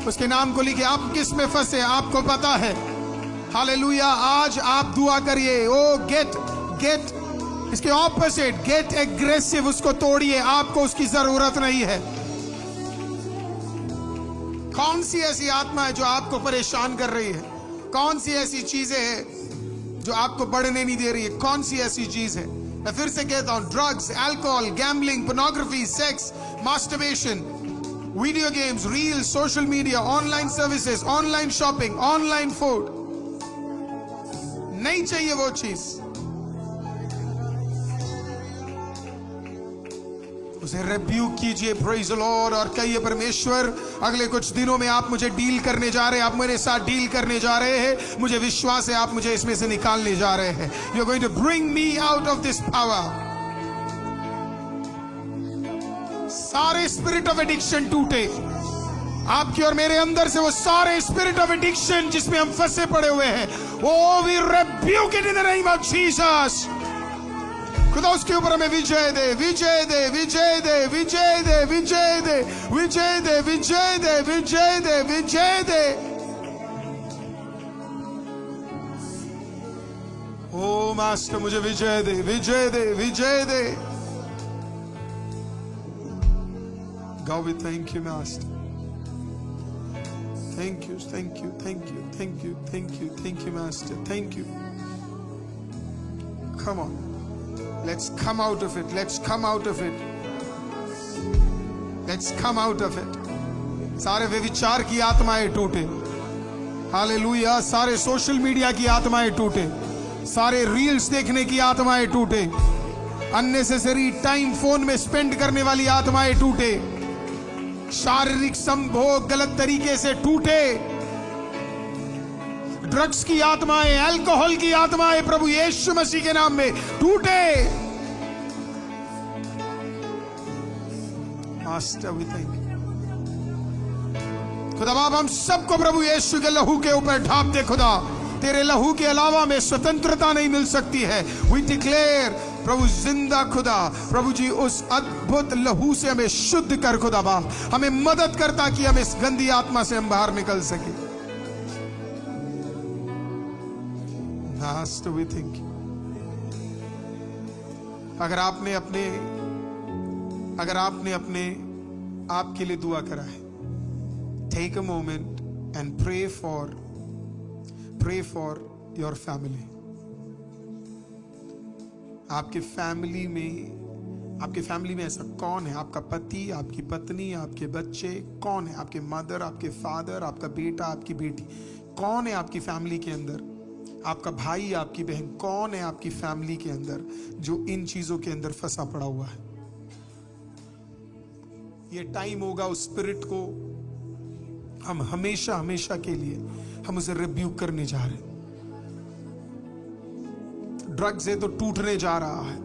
उसके नाम को लिखिए, आप किस में फंसे आपको पता है। हालेलुया। आज आप दुआ करिए, ओ गेट इसके ऑपोजिट, गेट एग्रेसिव, उसको तोड़िए, आपको उसकी जरूरत नहीं है। कौन सी ऐसी आत्मा है जो आपको परेशान कर रही है? कौन सी ऐसी चीजें हैं जो आपको बढ़ने नहीं दे रही है? कौन सी ऐसी चीज है? मैं फिर से कहता हूं, drugs, alcohol, gambling, pornography, sex, masturbation, video games, reel, social media, online services, online shopping, online food. नहीं चाहिए वो चीज, उसे रिब्यूक कीजिए। Praise the Lord. और कहिए परमेश्वर अगले कुछ दिनों में आप मुझे डील करने जा रहे हैं, आप मेरे साथ डील करने जा रहे हैं, मुझे विश्वास है आप मुझे इसमें से निकालने जा रहे हैं। You are going to bring me out of this power. सारे स्पिरिट ऑफ एडिक्शन टूटे आपकी और मेरे अंदर से, वो सारे स्पिरिट ऑफ एडिक्शन जिसमें हम फंसे पड़े हुए हैं, oh we rebuke it in the name of Jesus. खुदा उसके ऊपर हमें विजय दे, विजय दे, विजय दे, विजय दे, विजय दे, विजय दे, विजय दे, विजय दे, विजय दे। ओ मास्टर मुझे विजय दे, विजय दे, विजय दे। God we thank you master, thank you, thank you, thank you, thank you, thank you, thank you master, thank you. Come on, let's come out of it, let's come out of it, let's come out of it. सारे व्यभिचार की आत्माएं टूटे, हालेलुया। सारे सोशल मीडिया की आत्माएं टूटे, सारे रील्स देखने की आत्माएं टूटे, अननेसेसरी टाइम फोन में स्पेंड करने वाली आत्माएं टूटे, शारीरिक संभोग गलत तरीके से टूटे, ड्रग्स की आत्माएं, अल्कोहल की आत्माएं प्रभु यीशु मसीह के नाम में टूटे। Master we thank you. खुदा बाप हम सबको प्रभु यीशु के लहू के ऊपर ढाप दे। खुदा तेरे लहू के अलावा में स्वतंत्रता नहीं मिल सकती है। वी डिक्लेयर प्रभु जिंदा खुदा, प्रभु जी उस अद्भुत लहू से हमें शुद्ध कर खुदा बा, हमें मदद कर ताकि हम इस गंदी आत्मा से हम बाहर निकल सके। Master, we thank you। अगर आपने अपने आप के लिए दुआ करा है, take a moment and pray for your family। आपके फैमिली में ऐसा कौन है? आपका पति, आपकी पत्नी, आपके बच्चे, कौन है? आपके मदर, आपके फादर, आपका बेटा, आपकी बेटी, कौन है आपकी फैमिली के अंदर? आपका भाई, आपकी बहन, कौन है आपकी फैमिली के अंदर जो इन चीजों के अंदर फंसा पड़ा हुआ है? ये टाइम होगा उस स्पिरिट को हम हमेशा के लिए हम उसे रिब्यूक करने जा रहे हैं। ड्रग्स से तो टूटने जा रहा है,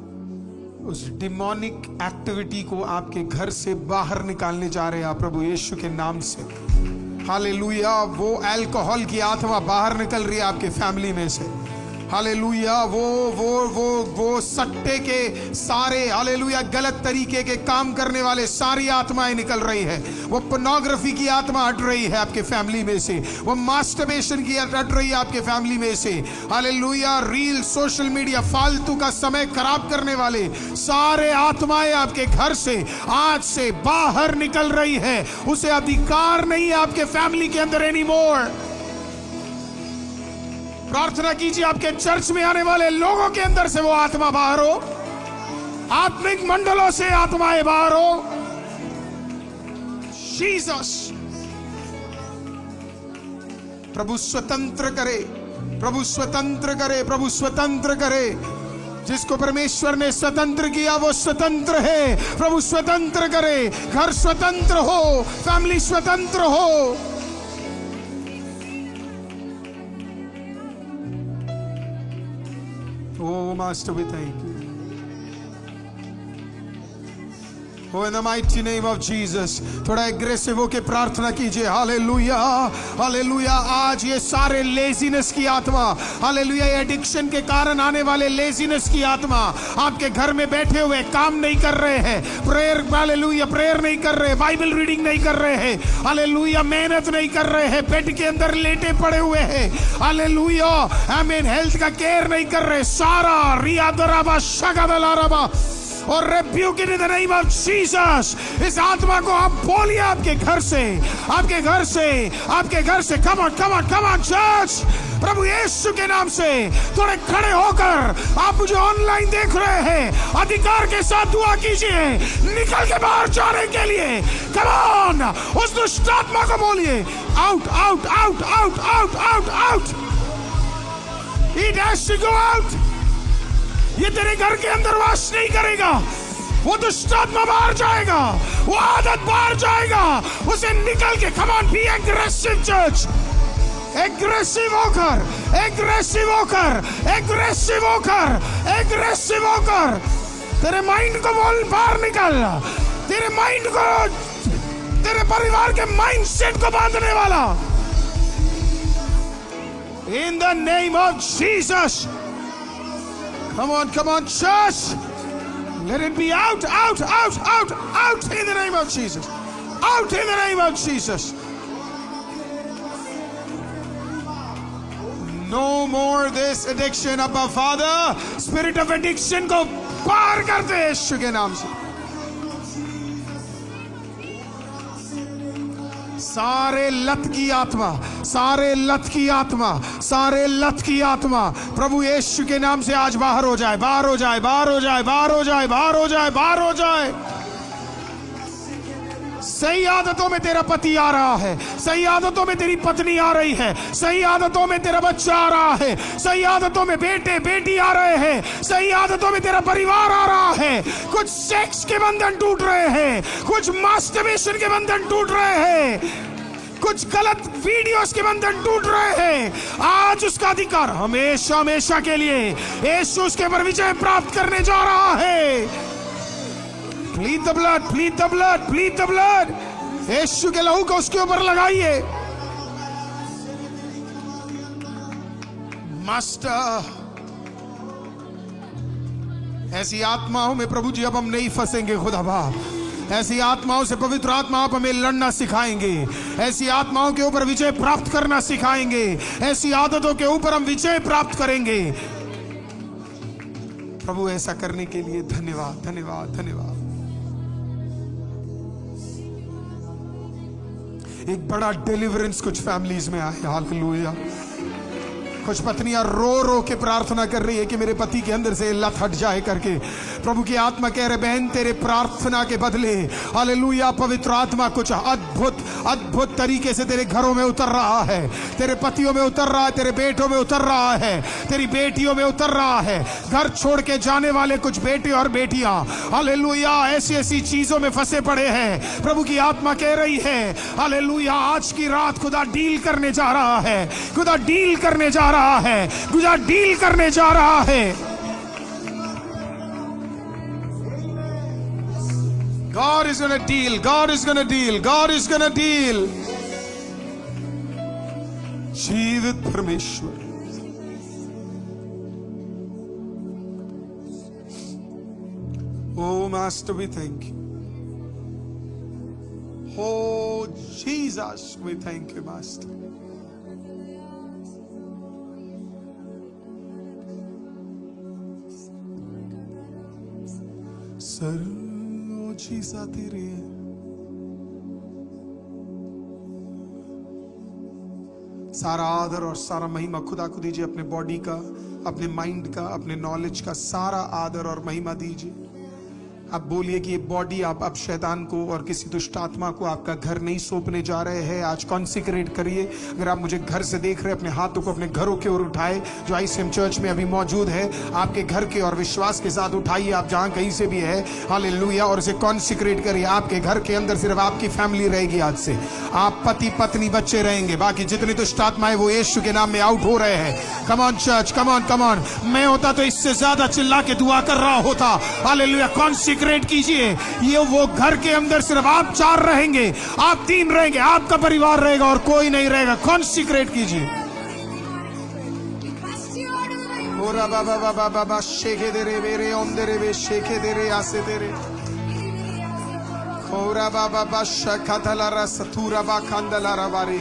उस डिमोनिक एक्टिविटी को आपके घर से बाहर निकालने जा रहे हैं आप प्रभु यीशु के नाम से। हालेलुया। वो अल्कोहल की आत्मा बाहर निकल रही है आपके फैमिली में से। हालेलुया। वो सट्टे के सारे, हालेलुया, गलत तरीके के काम करने वाले सारी आत्माएं निकल रही है। वो पोर्नोग्राफी की आत्मा हट रही है आपके फैमिली में से। वो मास्टरबेशन की हट रही है आपके फैमिली में से। हालेलुया। रील, सोशल मीडिया, फालतू का समय खराब करने वाले सारे आत्माएं आपके घर से आज से बाहर निकल रही है। उसे अधिकार नहीं है आपके फैमिली के अंदर एनीमोर। प्रार्थना कीजिए आपके चर्च में आने वाले लोगों के अंदर से वो आत्मा बाहर हो, आत्मिक मंडलों से आत्माएं बाहर हो। जीसस। प्रभु स्वतंत्र करे, प्रभु स्वतंत्र करे, प्रभु स्वतंत्र करे। जिसको परमेश्वर ने स्वतंत्र किया वो स्वतंत्र है। प्रभु स्वतंत्र करे, घर स्वतंत्र हो, फैमिली स्वतंत्र हो। Oh, Master, we thank you. Oh, in the mighty name of Jesus, थोड़ा एग्रेसिव होके प्रार्थना कीजिए। Hallelujah, hallelujah. आज ये सारे लेजीनेस की आत्मा, हालेलुया, एडिक्शन के कारण आने वाले लेजीनेस की आत्मा आपके घर में बैठे हुए काम नहीं कर रहे हैं, प्रेयर, हालेलुया, प्रेयर नहीं कर रहे, बाइबल रीडिंग नहीं कर रहे हैं, हालेलुया, मेहनत नहीं कर रहे हैं, बेड के अंदर लेटे पड़े हुए हैं, हालेलुया, आमीन, हेल्थ का केयर नहीं कर रहे, सारा रियादराबा शगादलाराबा और rebuke in the name of Jesus. इस आत्मा को आप बोलिए आपके घर से, आपके घर से, आपके घर से। Come on, come on, come on church. प्रभु यीशु के नाम से थोड़े खड़े होकर आप मुझे ऑनलाइन देख रहे हैं, अधिकार के साथ दुआ कीजिए निकल के बाहर जाने के लिए। कम ऑन, उस दुष्ट आत्मा को बोलिए out, out, out, out, out, out, out. It has to go out. ये तेरे घर के अंदर वास नहीं करेगा। वो दुष्ट आत्मा बाहर जाएगा, वो आदत बाहर जाएगा, उसे निकल के। Come on, B aggressive church. Aggressive होकर, एग्रेसिव होकर, एग्रेसिव होकर, एग्रेसिव होकर। तेरे माइंड को बोल बाहर निकल। तेरे माइंड को, तेरे परिवार के माइंड सेट को बांधने वाला। इन the name of Jesus. Come on, church. Let it be out, out, out, out, out in the name of Jesus. Out in the name of Jesus. No more this addiction, Abba Father. Spirit of addiction को पार करते हैं यीशु के नाम से। सारे लत की आत्मा, सारे लत की आत्मा, सारे लत की आत्मा प्रभु यीशु के नाम से आज बाहर हो जाए, बाहर हो जाए, बाहर हो जाए, बाहर हो जाए, बाहर हो जाए, बाहर हो जाए। सही आदतों में तेरा पति आ रहा है, सही आदतों में तेरी पत्नी आ रही है, सही आदतों में तेरा बच्चा आ रहा है, सही आदतों में बेटे बेटी आ रहे हैं, सही आदतों में तेरा परिवार आ रहा है। कुछ सेक्स के बंधन टूट रहे हैं, कुछ मास्टरबेशन के बंधन टूट रहे हैं, कुछ गलत वीडियोस के बंधन टूट रहे हैं। आज उसका अधिकार हमेशा हमेशा के लिए यीशु उसके पर विजय प्राप्त करने जा रहा है। Plead the blood, plead the blood, plead the blood. यीशु के लहू को उसके ऊपर लगाइए। मास्टर, ऐसी आत्माओं में प्रभु जी अब हम नहीं फंसेंगे खुदा बाप। ऐसी आत्माओं से पवित्र आत्मा आप हमें लड़ना सिखाएंगे, ऐसी आत्माओं के ऊपर विजय प्राप्त करना सिखाएंगे, ऐसी आदतों के ऊपर हम विजय प्राप्त करेंगे। प्रभु ऐसा करने के लिए धन्यवाद धन्यवाद धन्यवाद। एक बड़ा डिलीवरेंस कुछ फैमिलीज में आया। हालेलुया। कुछ पत्नियां रो रो के प्रार्थना कर रही है कि मेरे पति के अंदर से लत हट जाए करके। प्रभु की आत्मा कह रहे बहन तेरे प्रार्थना के बदले हालेलुया पवित्र आत्मा कुछ अद्भुत अद्भुत तरीके से तेरे घरों में उतर रहा है, तेरे पतियों में उतर रहा है, तेरे बेटों में उतर रहा है, तेरी बेटियों में उतर रहा है। घर छोड़ के जाने वाले कुछ बेटे और बेटियां हालेलुया ऐसी ऐसी चीजों में फंसे पड़े हैं। प्रभु की आत्मा कह रही है हालेलुया आज की रात खुदा डील करने जा रहा है, खुदा डील करने जा रहा है, खुदा डील करने जा रहा है। God is gonna deal, God is gonna deal, God is gonna deal। जीवित परमेश्वर, Oh Master, we thank you। Oh Jesus, we thank you Master। सर्वोच्च तेरे सारा आदर और सारा महिमा खुदा को दीजिए। अपने बॉडी का, अपने माइंड का, अपने नॉलेज का सारा आदर और महिमा दीजिए। आप बोलिए कि ये बॉडी आप अब शैतान को और किसी दुष्ट आत्मा को आपका घर नहीं सौंपने जा रहे हैं। आज कॉन्सिक्रेट करिए। अगर आप मुझे घर से देख रहे हैं, अपने हाथों को अपने घरों की ओर उठाए जो आईसीएम चर्च में अभी मौजूद है, आपके घर के, और विश्वास के साथ उठाइए आप जहां कहीं से भी है। हालेलुया। और इसे कॉन्सिक्रेट करिए। आपके घर के अंदर सिर्फ आपकी फैमिली रहेगी। आज से आप पति पत्नी बच्चे रहेंगे। बाकी जितनी दुष्ट आत्माएं वो यीशु के नाम में आउट हो रहे हैं। कम on church, come on come on. मैं होता तो इससे ज्यादा चिल्ला के दुआ कर रहा होता। हालेलुया। कॉन्सिक्रेट कीजिए। ये वो घर के अंदर सिर्फ आप 4 रहेंगे, आप 3 रहेंगे, आपका परिवार रहेगा और कोई नहीं रहेगा। कॉन्सिक्रेट कीजिए। ओरा बाबा बाबा बाबा शेखे दे रे मेरे ओंदे रे शेखे दे रे आसे दे रे ओरा बाबा बाबा शखतला रा सतुरा बा खंदला रा बारी।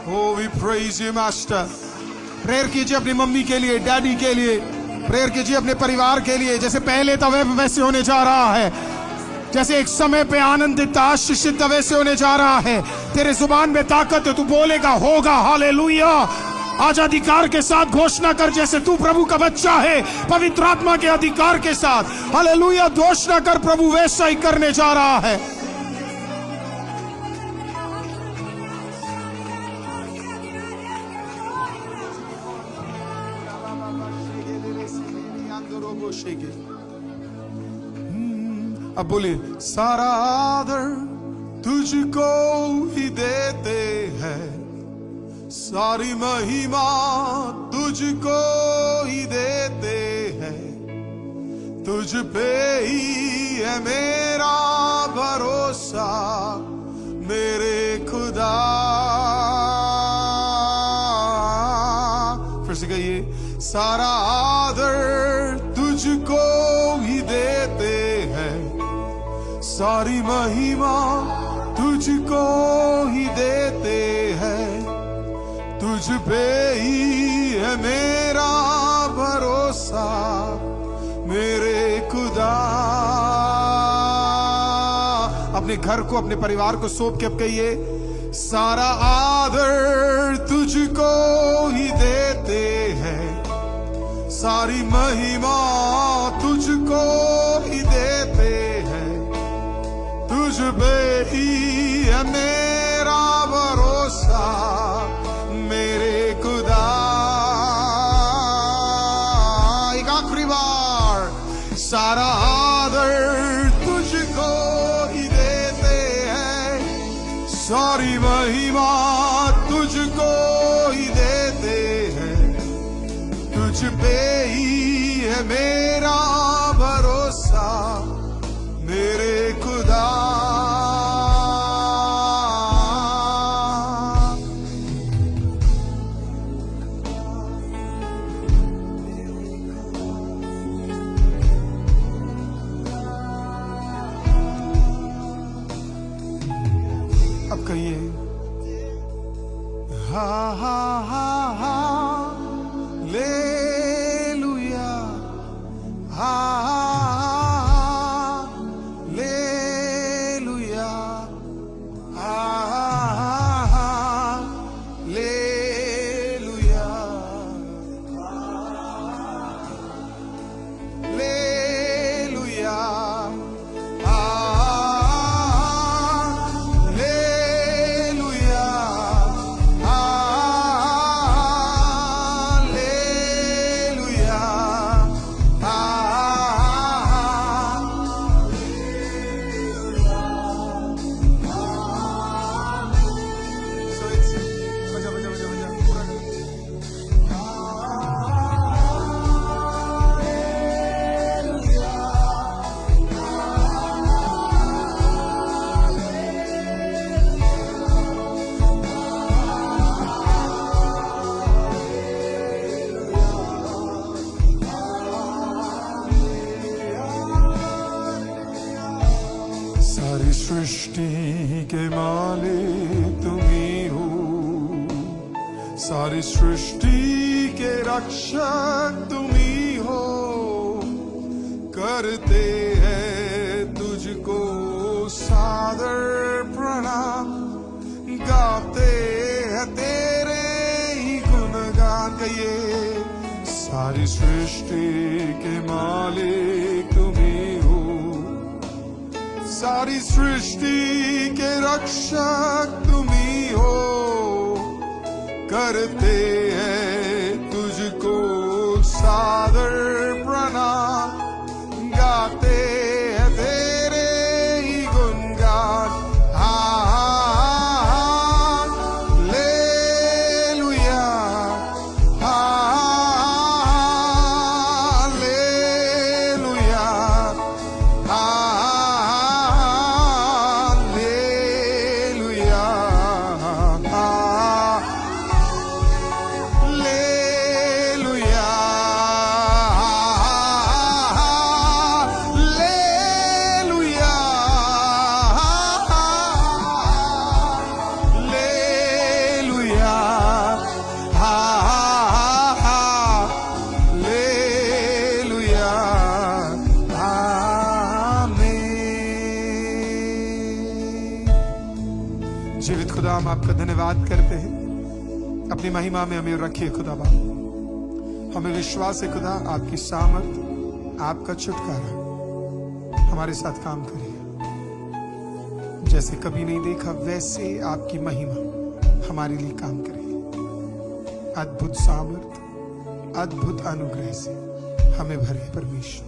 Oh, we praise you, Master। Prayer कीजिए अपनी मम्मी के लिए, डैडी के लिए। प्रेयर कीजिए अपने परिवार के लिए। जैसे पहले था वैसे होने जा रहा है। जैसे एक समय पे आनंदित था, आशीषित था, वैसे होने जा रहा है। तेरे जुबान में ताकत है, तू बोलेगा होगा। हालेलुया। आज अधिकार के साथ घोषणा कर, जैसे तू प्रभु का बच्चा है, पवित्र आत्मा के अधिकार के साथ हालेलुया घोषणा कर। प्रभु वैसा ही करने जा रहा है। अब बोले सारा आदर तुझको ही देते हैं, सारी महिमा तुझको ही देते हैं। तुझ पे ही है मेरा भरोसा मेरे खुदा। फिर से कहिए सारा आदर तुझको ही देते हैं, सारी महिमा तुझको ही देते हैं। तुझ पे ही है मेरा भरोसा मेरे खुदा। अपने घर को, अपने परिवार को सौंप के अब कहिए सारा आदर तुझको ही देते हैं, सारी महिमा तुझको ही देते हैं। तुझ पे ही है मेरा भरोसा मेरे खुदा। एक आखिरी बार सारा आदर तुझको ही देते हैं, सारी महिमा तुझको ही देते हैं। तुझ पे ही है मेरा भरोसा मेरे खुदा। आप कहिए हा हा हा हा लेलुया, हा लेलुया, हा लेलुया, लेलुया, सारी सृष्टि के मालिक तुम ही हो, सारी सृष्टि के रक्षक तुम ही हो, करते हैं तुझको सादर प्रणाम, गाते हैं तेरे ही गुणगान। कहिए सारी सृष्टि के मालिक तुम ही हो, सारी सृष्टि के रक्षक तुम ही हो, करते हैं तुझको सादर प्रणाम, गाते हैं तेरे ही गुणगान। लेलुया, लेलुया, जीवित खुदा हम आपका धन्यवाद करते हैं, अपनी महिमा में हमें रखिए खुदा बाप। हमें विश्वास है खुदा आपकी सामर्थ, आपका छुटकारा हमारे साथ काम करिए। जैसे कभी नहीं देखा वैसे आपकी महिमा हमारे लिए काम करिए। अद्भुत सामर्थ, अद्भुत अनुग्रह से हमें भरे परमेश्वर।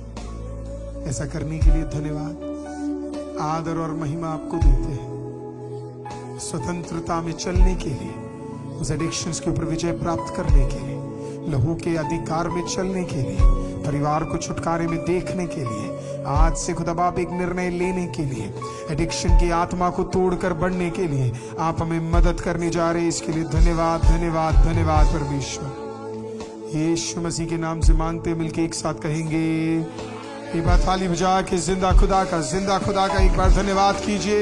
ऐसा करने के लिए धन्यवाद, आदर और महिमा आपको देते हैं। स्वतंत्रता में चलने के लिए, उस एडिक्शंस के ऊपर विजय प्राप्त करने के लिए, लहू के अधिकार में चलने के लिए, परिवार को छुटकारे में देखने के लिए, आज से खुदा बाप एक निर्णय लेने के लिए, एडिक्शन की आत्मा को तोड़कर बढ़ने के लिए आप हमें मदद करने जा रहे हैं। इसके लिए धन्यवाद, धन्यवाद, धन्यवाद परमेश्वर। यीशु मसीह के नाम से मांगते मिलके एक साथ कहेंगे, एक बार ताली बजा के जिंदा खुदा का एक बार धन्यवाद कीजिए।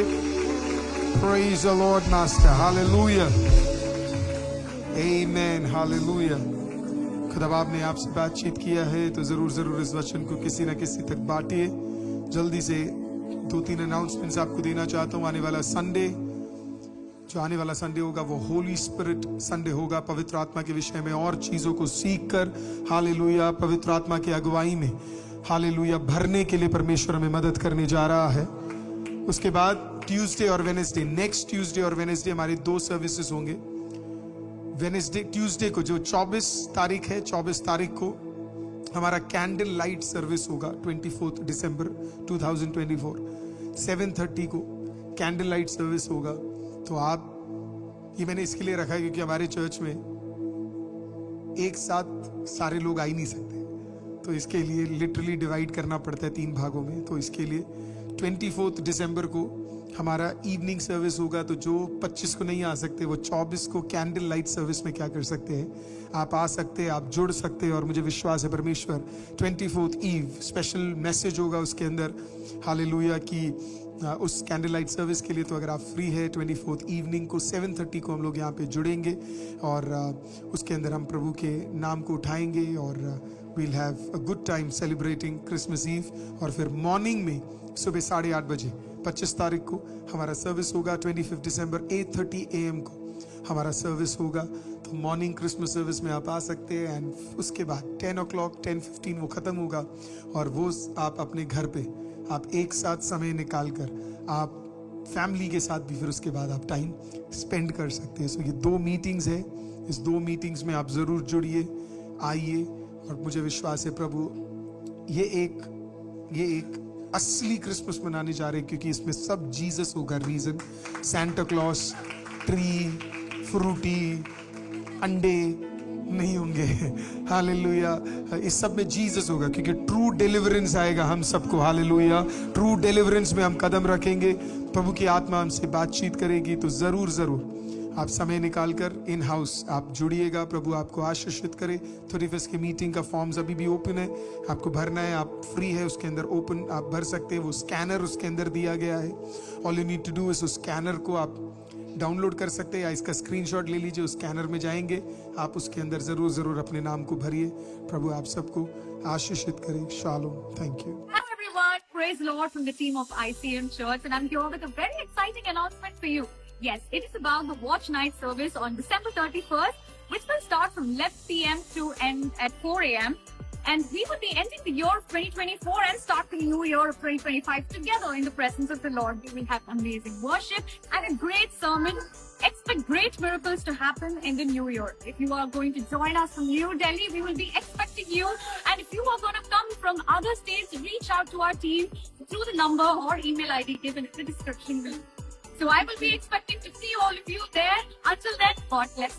Praise the Lord Master, Hallelujah, Amen, Hallelujah। खुदा बाप ने आपसे बातचीत किया है तो जरूर इस वचन को किसी न किसी तक बांटिए। जल्दी से 2-3 अनाउंसमेंट्स आपको देना चाहता हूँ। आने वाला संडे होगा वो होली स्पिरिट संडे होगा। पवित्र आत्मा के विषय में और चीजों को सीख कर हालेलुया पवित्र आत्मा की अगुवाई में हालेलुया भरने के लिए परमेश्वर हमें मदद करने जा रहा है। उसके बाद ट्यूसडे और वेडनेसडे, नेक्स्ट ट्यूसडे और वेडनेसडे हमारी 2 सर्विसेज होंगे। ट्यूसडे को जो 24 तारीख है, 24 तारीख को हमारा कैंडल लाइट सर्विस होगा 24 दिसंबर 2024 7:30 को कैंडल लाइट सर्विस होगा। तो आप, ये मैंने इसके लिए रखा है क्योंकि हमारे चर्च में एक साथ सारे लोग आ ही नहीं सकते, तो इसके लिए लिटरली डिवाइड करना पड़ता है 3 भागों में। तो इसके लिए 24 दिसंबर को हमारा इवनिंग सर्विस होगा। तो जो 25 को नहीं आ सकते वो 24 को कैंडल लाइट सर्विस में क्या कर सकते हैं, आप आ सकते हैं, आप जुड़ सकते हैं। और मुझे विश्वास है परमेश्वर 24 ईव स्पेशल मैसेज होगा उसके अंदर हालेलुया की उस कैंडल लाइट सर्विस के लिए। तो अगर आप फ्री है 24 इवनिंग को 7:30 को हम लोग यहाँ पे जुड़ेंगे और उसके अंदर हम प्रभु के नाम को उठाएंगे और we'll have a good time celebrating Christmas Eve। और फिर मॉर्निंग में सुबह 8:30 बजे 25 तारीख को हमारा सर्विस होगा। 25 दिसंबर 8:30 AM को हमारा सर्विस होगा। तो मॉर्निंग क्रिसमस सर्विस में आप आ सकते हैं एंड उसके बाद 10 o'clock 10:15 वो ख़त्म होगा और वो आप अपने घर पे आप एक साथ समय निकाल कर आप फैमिली के साथ भी फिर उसके बाद आप टाइम स्पेंड कर सकते हैं। सो ये 2 मीटिंग्स है, इस 2 मीटिंग्स में आप ज़रूर जुड़िए, आइए। और मुझे विश्वास है प्रभु ये एक असली क्रिसमस मनाने जा रहे हैं, क्योंकि इसमें सब जीसस होगा। Reason Santa Claus, tree, Frooti, अंडे नहीं होंगे। हालेलुया। इस सब में जीसस होगा, क्योंकि ट्रू डिलीवरेंस आएगा हम सबको। हालेलुया। ट्रू डिलीवरेंस में हम कदम रखेंगे, प्रभु की आत्मा हमसे बातचीत करेगी। तो जरूर आप समय निकालकर इन हाउस आप जुड़िएगा। प्रभु आपको आशीषित करे। 31 की मीटिंग का फॉर्म्स अभी भी ओपन है, आपको भरना है। आप फ्री है, उसके अंदर ओपन आप भर सकते हैं। वो स्कैनर उसके अंदर दिया गया है। All you need to do इस स्कैनर को आप डाउनलोड कर सकते हैं या इसका स्क्रीनशॉट ले लीजिए। उस स्कैनर में जाएंगे आप, उसके अंदर जरूर अपने नाम को भरिए। प्रभु आप सबको आशीषित करे। Shalom. Thank you. Hello everyone, praise the Lord from the team of ICM Church, and I'm here with a very exciting announcement for you. Yes, it is about the Watch Night service on December 31st, which will start from 11 p.m. to end at 4 a.m. And we will be ending the year of 2024 and start the new year of 2025 together in the presence of the Lord. We will have amazing worship and a great sermon. Expect great miracles to happen in the new year. If you are going to join us from New Delhi, we will be expecting you. And if you are going to come from other states, reach out to our team through the number or email ID given in the description. So I will be expecting to see all of you there. Until then, God bless.